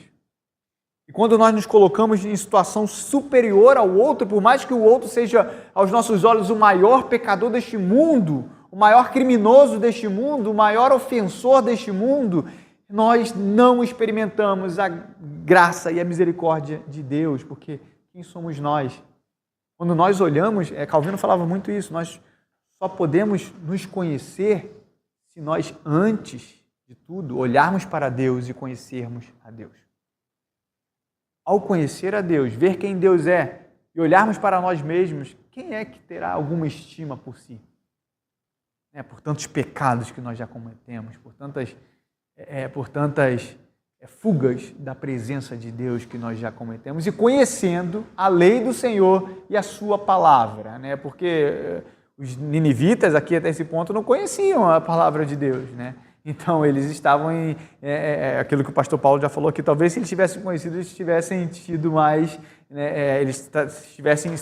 E quando nós nos colocamos em situação superior ao outro, por mais que o outro seja, aos nossos olhos, o maior pecador deste mundo, o maior criminoso deste mundo, o maior ofensor deste mundo, nós não experimentamos a graça e a misericórdia de Deus, porque quem somos nós? Quando nós olhamos, Calvino falava muito isso, nós só podemos nos conhecer se nós, antes de tudo, olharmos para Deus e conhecermos a Deus. Ao conhecer a Deus, ver quem Deus é e olharmos para nós mesmos, quem é que terá alguma estima por si? Por tantos pecados que nós já cometemos, por tantas fugas da presença de Deus que nós já cometemos e conhecendo a lei do Senhor e a sua palavra, porque os ninivitas aqui até esse ponto não conheciam a palavra de Deus, Então eles estavam em aquilo que o pastor Paulo já falou aqui, talvez se eles tivessem conhecido, eles tivessem tido mais, eles estivessem em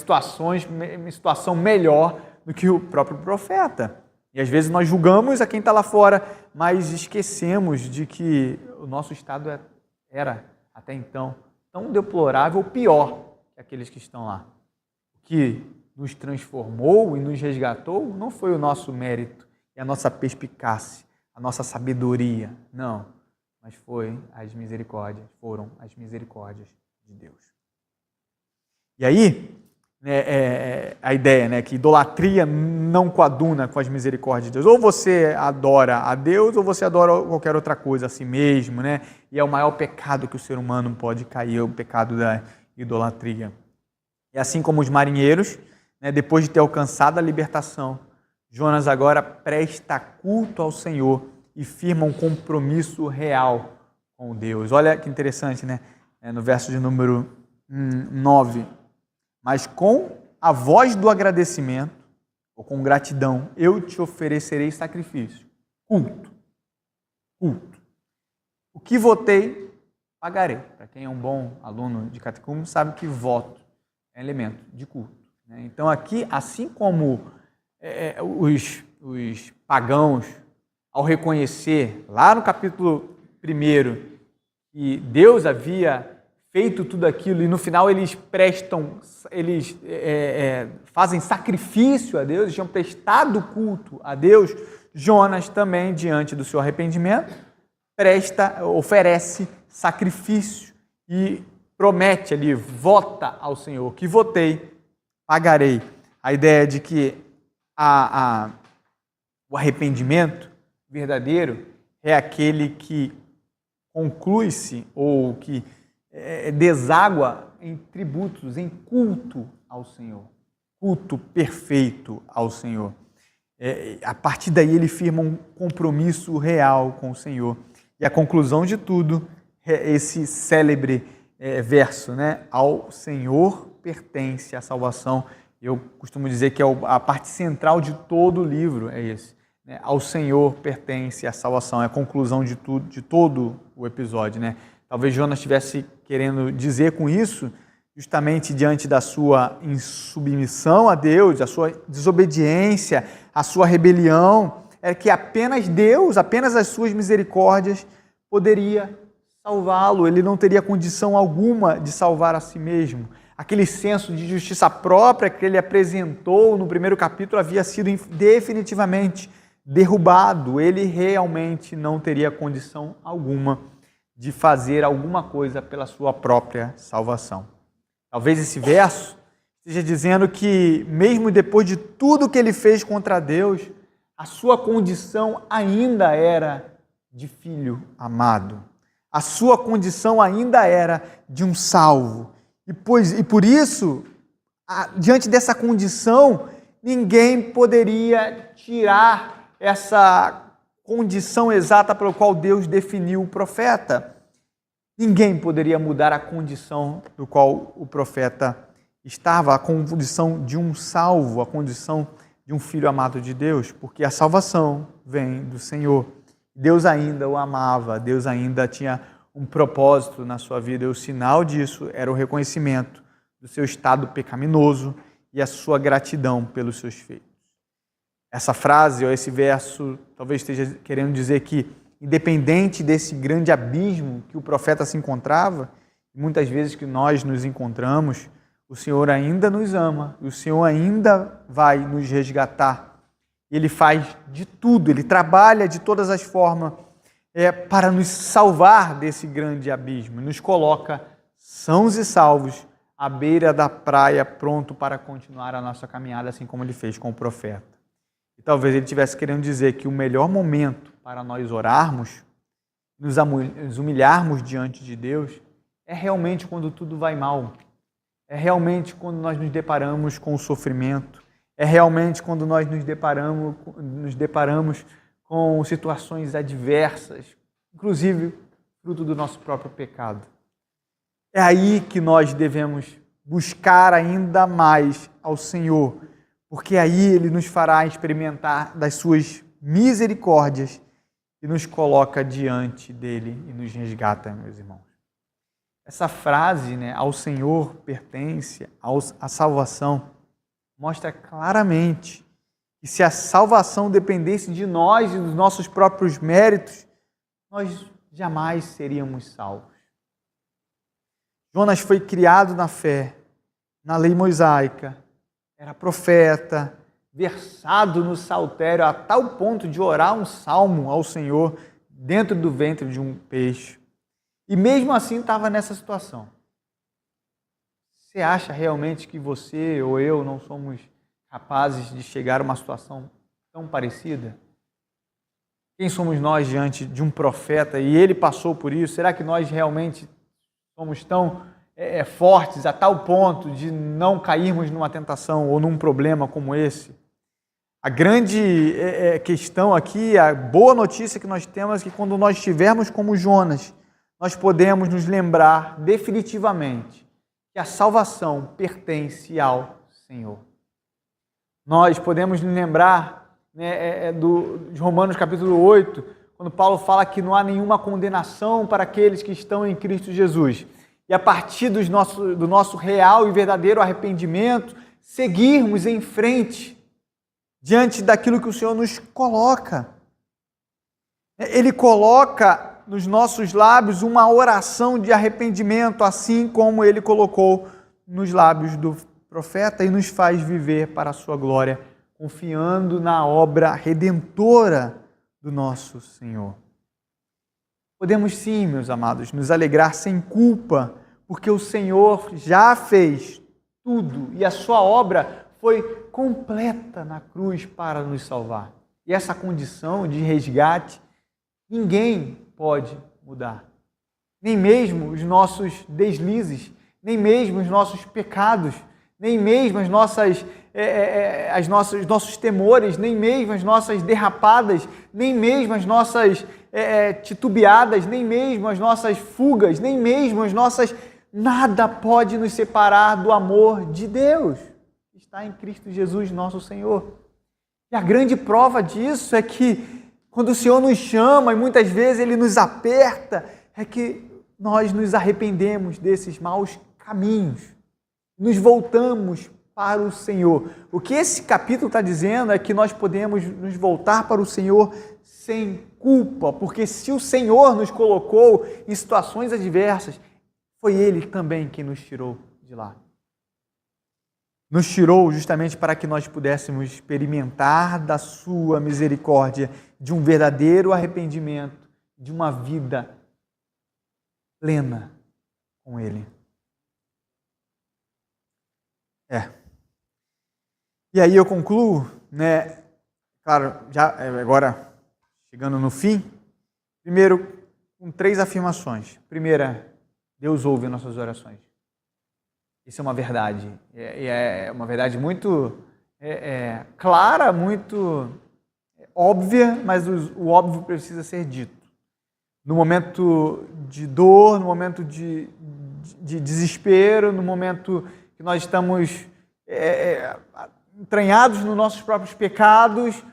situação melhor do que o próprio profeta. E às vezes nós julgamos a quem está lá fora, mas esquecemos de que o nosso estado era, até então, tão deplorável, pior que aqueles que estão lá. O que nos transformou e nos resgatou não foi o nosso mérito e a nossa perspicácia, a nossa sabedoria, não, mas foram as misericórdias de Deus. E aí, a ideia, que idolatria não coaduna com as misericórdias de Deus. Ou você adora a Deus, ou você adora qualquer outra coisa, a si mesmo, E é o maior pecado que o ser humano pode cair, é o pecado da idolatria. E assim como os marinheiros, depois de ter alcançado a libertação, Jonas agora presta culto ao Senhor e firma um compromisso real com Deus. Olha que interessante, no verso de número 9. Mas com a voz do agradecimento, ou com gratidão, eu te oferecerei sacrifício. Culto. O que votei, pagarei. Para quem é um bom aluno de catecúmeno, sabe que voto é elemento de culto. Então aqui, assim como os pagãos, ao reconhecer, lá no capítulo 1, que Deus havia feito tudo aquilo, e no final eles fazem sacrifício a Deus, eles tinham prestado culto a Deus, Jonas também, diante do seu arrependimento, oferece sacrifício e promete ali, vota ao Senhor, que votei, pagarei. A ideia de que o arrependimento verdadeiro é aquele que conclui-se ou que deságua em tributos, em culto ao Senhor, culto perfeito ao Senhor. A partir daí ele firma um compromisso real com o Senhor. E a conclusão de tudo é esse célebre verso, Ao Senhor pertence a salvação. Eu costumo dizer que a parte central de todo o livro é esse. Ao Senhor pertence a salvação, é a conclusão de tudo, de todo o episódio, Talvez Jonas estivesse querendo dizer com isso, justamente diante da sua insubmissão a Deus, a sua desobediência, a sua rebelião, é que apenas Deus, apenas as suas misericórdias poderia salvá-lo. Ele não teria condição alguma de salvar a si mesmo. Aquele senso de justiça própria que ele apresentou no primeiro capítulo havia sido definitivamente derrubado. Ele realmente não teria condição alguma de fazer alguma coisa pela sua própria salvação. Talvez esse verso esteja dizendo que, mesmo depois de tudo que ele fez contra Deus, a sua condição ainda era de filho amado. A sua condição ainda era de um salvo. E por isso, diante dessa condição, ninguém poderia tirar essa condição exata pela qual Deus definiu o profeta. Ninguém poderia mudar a condição do qual o profeta estava, a condição de um salvo, a condição de um filho amado de Deus, porque a salvação vem do Senhor. Deus ainda o amava, Deus ainda tinha um propósito na sua vida, e o sinal disso era o reconhecimento do seu estado pecaminoso e a sua gratidão pelos seus feitos. Essa frase, ou esse verso, talvez esteja querendo dizer que, independente desse grande abismo que o profeta se encontrava, muitas vezes que nós nos encontramos, o Senhor ainda nos ama, o Senhor ainda vai nos resgatar. Ele faz de tudo, Ele trabalha de todas as formas para nos salvar desse grande abismo, nos coloca sãos e salvos à beira da praia, pronto para continuar a nossa caminhada, assim como Ele fez com o profeta. E talvez Ele estivesse querendo dizer que o melhor momento para nós orarmos, nos humilharmos diante de Deus, é realmente quando tudo vai mal. É realmente quando nós nos deparamos com o sofrimento. É realmente quando nós nos deparamos com situações adversas, inclusive fruto do nosso próprio pecado. É aí que nós devemos buscar ainda mais ao Senhor, porque aí Ele nos fará experimentar das suas misericórdias e nos coloca diante dEle e nos resgata, meus irmãos. Essa frase, ao Senhor pertence a salvação, mostra claramente que se a salvação dependesse de nós e dos nossos próprios méritos, nós jamais seríamos salvos. Jonas foi criado na fé, na lei mosaica, era profeta, versado no saltério a tal ponto de orar um salmo ao Senhor dentro do ventre de um peixe. E mesmo assim estava nessa situação. Você acha realmente que você ou eu não somos capazes de chegar a uma situação tão parecida? Quem somos nós diante de um profeta e ele passou por isso? Será que nós realmente somos tão fortes a tal ponto de não cairmos numa tentação ou num problema como esse? A grande questão aqui, a boa notícia que nós temos é que quando nós estivermos como Jonas, nós podemos nos lembrar definitivamente que a salvação pertence ao Senhor. Nós podemos nos lembrar de Romanos capítulo 8, quando Paulo fala que não há nenhuma condenação para aqueles que estão em Cristo Jesus. E a partir do nosso real e verdadeiro arrependimento, seguirmos em frente diante daquilo que o Senhor nos coloca. Ele coloca nos nossos lábios uma oração de arrependimento, assim como Ele colocou nos lábios do profeta e nos faz viver para a sua glória, confiando na obra redentora do nosso Senhor. Podemos sim, meus amados, nos alegrar sem culpa, porque o Senhor já fez tudo e a sua obra foi completa na cruz para nos salvar. E essa condição de resgate, ninguém pode mudar. Nem mesmo os nossos deslizes, nem mesmo os nossos pecados, nem mesmo os nossos temores, nem mesmo as nossas derrapadas, nem mesmo as nossas titubeadas, nem mesmo as nossas fugas, nem mesmo as nossas... Nada pode nos separar do amor de Deus. Está em Cristo Jesus, nosso Senhor. E a grande prova disso é que quando o Senhor nos chama e muitas vezes Ele nos aperta, é que nós nos arrependemos desses maus caminhos, nos voltamos para o Senhor. O que esse capítulo está dizendo é que nós podemos nos voltar para o Senhor sem culpa, porque se o Senhor nos colocou em situações adversas, foi Ele também quem nos tirou de lá. Nos tirou justamente para que nós pudéssemos experimentar da sua misericórdia, de um verdadeiro arrependimento, de uma vida plena com Ele. E aí eu concluo, claro, já agora chegando no fim, primeiro com 3 afirmações. Primeira, Deus ouve nossas orações. Isso é uma verdade. É uma verdade muito clara, muito óbvia, mas o óbvio precisa ser dito. No momento de dor, no momento de desespero, no momento que nós estamos entranhados nos nossos próprios pecados,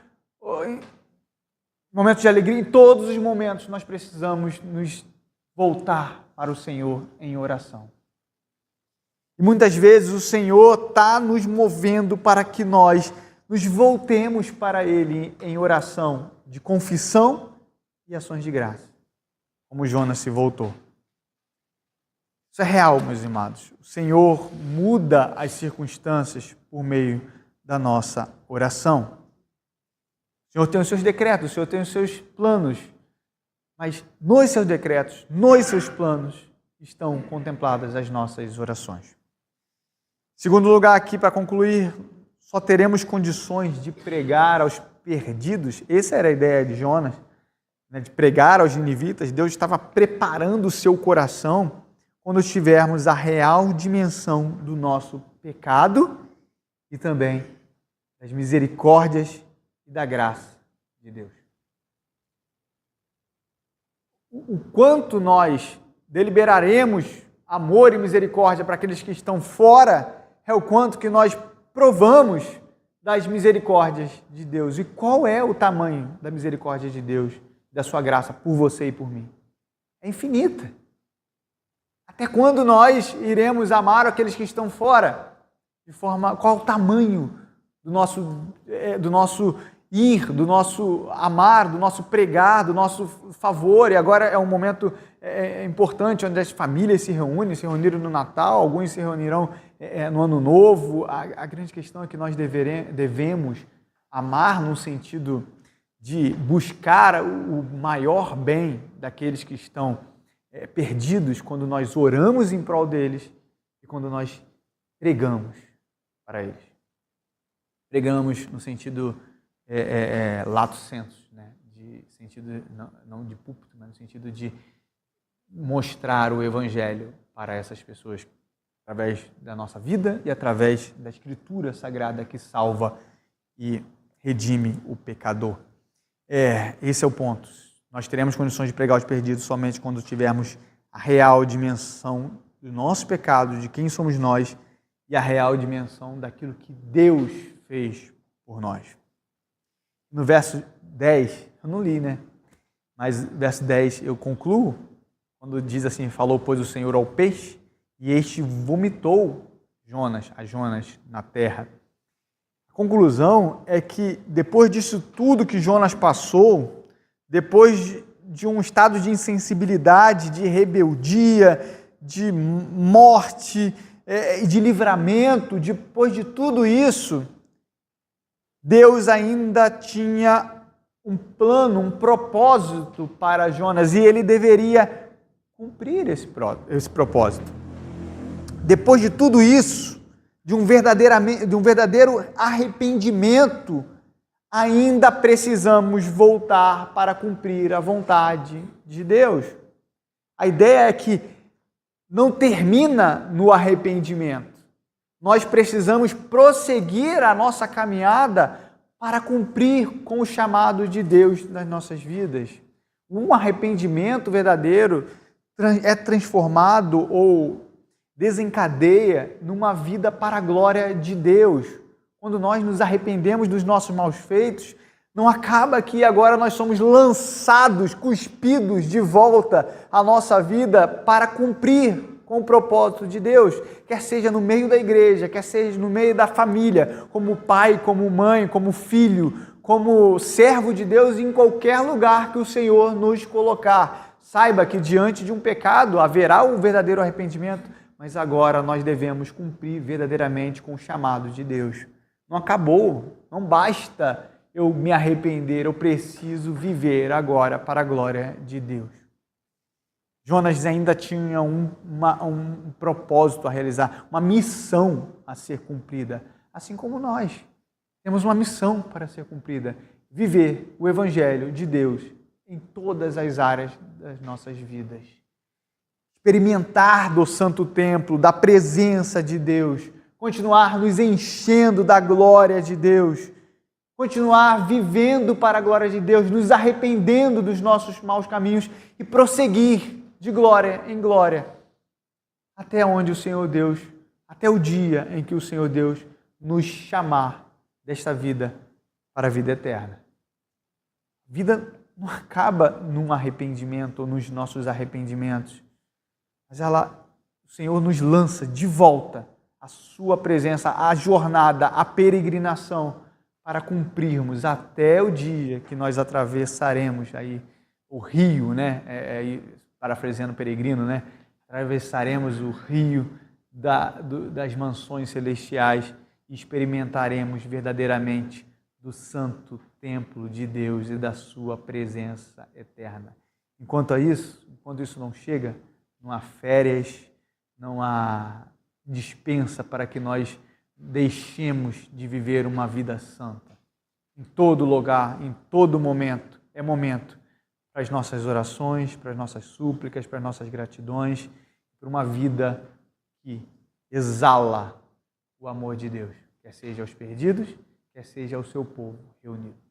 em momentos de alegria, em todos os momentos nós precisamos nos voltar para o Senhor em oração. E muitas vezes o Senhor está nos movendo para que nós nos voltemos para Ele em oração de confissão e ações de graça, como Jonas se voltou. Isso é real, meus amados. O Senhor muda as circunstâncias por meio da nossa oração. O Senhor tem os seus decretos, o Senhor tem os seus planos, mas nos seus decretos, nos seus planos, estão contempladas as nossas orações. Segundo lugar aqui, para concluir, só teremos condições de pregar aos perdidos. Essa era a ideia de Jonas, de pregar aos ninivitas. Deus estava preparando o seu coração quando tivermos a real dimensão do nosso pecado e também das misericórdias e da graça de Deus. O quanto nós deliberaremos amor e misericórdia para aqueles que estão fora é o quanto que nós provamos das misericórdias de Deus. E qual é o tamanho da misericórdia de Deus, da sua graça por você e por mim? É infinita. Até quando nós iremos amar aqueles que estão fora? Qual o tamanho do nosso ir, do nosso amar, do nosso pregar, do nosso favor. E agora é um momento importante onde as famílias se reuniram no Natal, alguns se reunirão no Ano Novo. A grande questão é que nós devemos amar no sentido de buscar o maior bem daqueles que estão perdidos quando nós oramos em prol deles e quando nós pregamos para eles. Pregamos no sentido lato sensu, né? De sentido não de púlpito, mas no sentido de mostrar o Evangelho para essas pessoas através da nossa vida e através da Escritura Sagrada que salva e redime o pecador. Esse é o ponto. Nós teremos condições de pregar aos perdidos somente quando tivermos a real dimensão do nosso pecado, de quem somos nós, e a real dimensão daquilo que Deus fez por nós. No verso 10, eu não li, né? Mas verso 10 eu concluo, quando diz assim, falou, pois, o Senhor ao peixe, e este vomitou a Jonas na terra. A conclusão é que depois disso tudo que Jonas passou, depois de um estado de insensibilidade, de rebeldia, de morte e de livramento, depois de tudo isso, Deus ainda tinha um plano, um propósito para Jonas, e ele deveria cumprir esse propósito. Depois de tudo isso, de um verdadeiro arrependimento, ainda precisamos voltar para cumprir a vontade de Deus. A ideia é que não termina no arrependimento. Nós precisamos prosseguir a nossa caminhada para cumprir com o chamado de Deus nas nossas vidas. Um arrependimento verdadeiro é transformado ou desencadeia numa vida para a glória de Deus. Quando nós nos arrependemos dos nossos maus feitos, não acaba que agora nós somos lançados, cuspidos de volta à nossa vida para cumprir com o propósito de Deus, quer seja no meio da igreja, quer seja no meio da família, como pai, como mãe, como filho, como servo de Deus, em qualquer lugar que o Senhor nos colocar. Saiba que diante de um pecado haverá um verdadeiro arrependimento, mas agora nós devemos cumprir verdadeiramente com o chamado de Deus. Não acabou, não basta eu me arrepender, eu preciso viver agora para a glória de Deus. Jonas ainda tinha um propósito a realizar, uma missão a ser cumprida, assim como nós temos uma missão para ser cumprida, viver o Evangelho de Deus em todas as áreas das nossas vidas. Experimentar do Santo Templo, da presença de Deus, continuar nos enchendo da glória de Deus, continuar vivendo para a glória de Deus, nos arrependendo dos nossos maus caminhos e prosseguir de glória em glória, até onde o Senhor Deus, até o dia em que o Senhor Deus nos chamar desta vida para a vida eterna. A vida não acaba num arrependimento ou nos nossos arrependimentos, mas o Senhor nos lança de volta à sua presença, à jornada, à peregrinação, para cumprirmos até o dia que nós atravessaremos aí o rio, né? Parafraseando o peregrino, né? Atravessaremos o rio das mansões celestiais e experimentaremos verdadeiramente do santo templo de Deus e da sua presença eterna. Enquanto isso não chega, não há férias, não há dispensa para que nós deixemos de viver uma vida santa. Em todo lugar, em todo momento, é momento para as nossas orações, para as nossas súplicas, para as nossas gratidões, para uma vida que exala o amor de Deus, quer seja aos perdidos, quer seja ao seu povo reunido.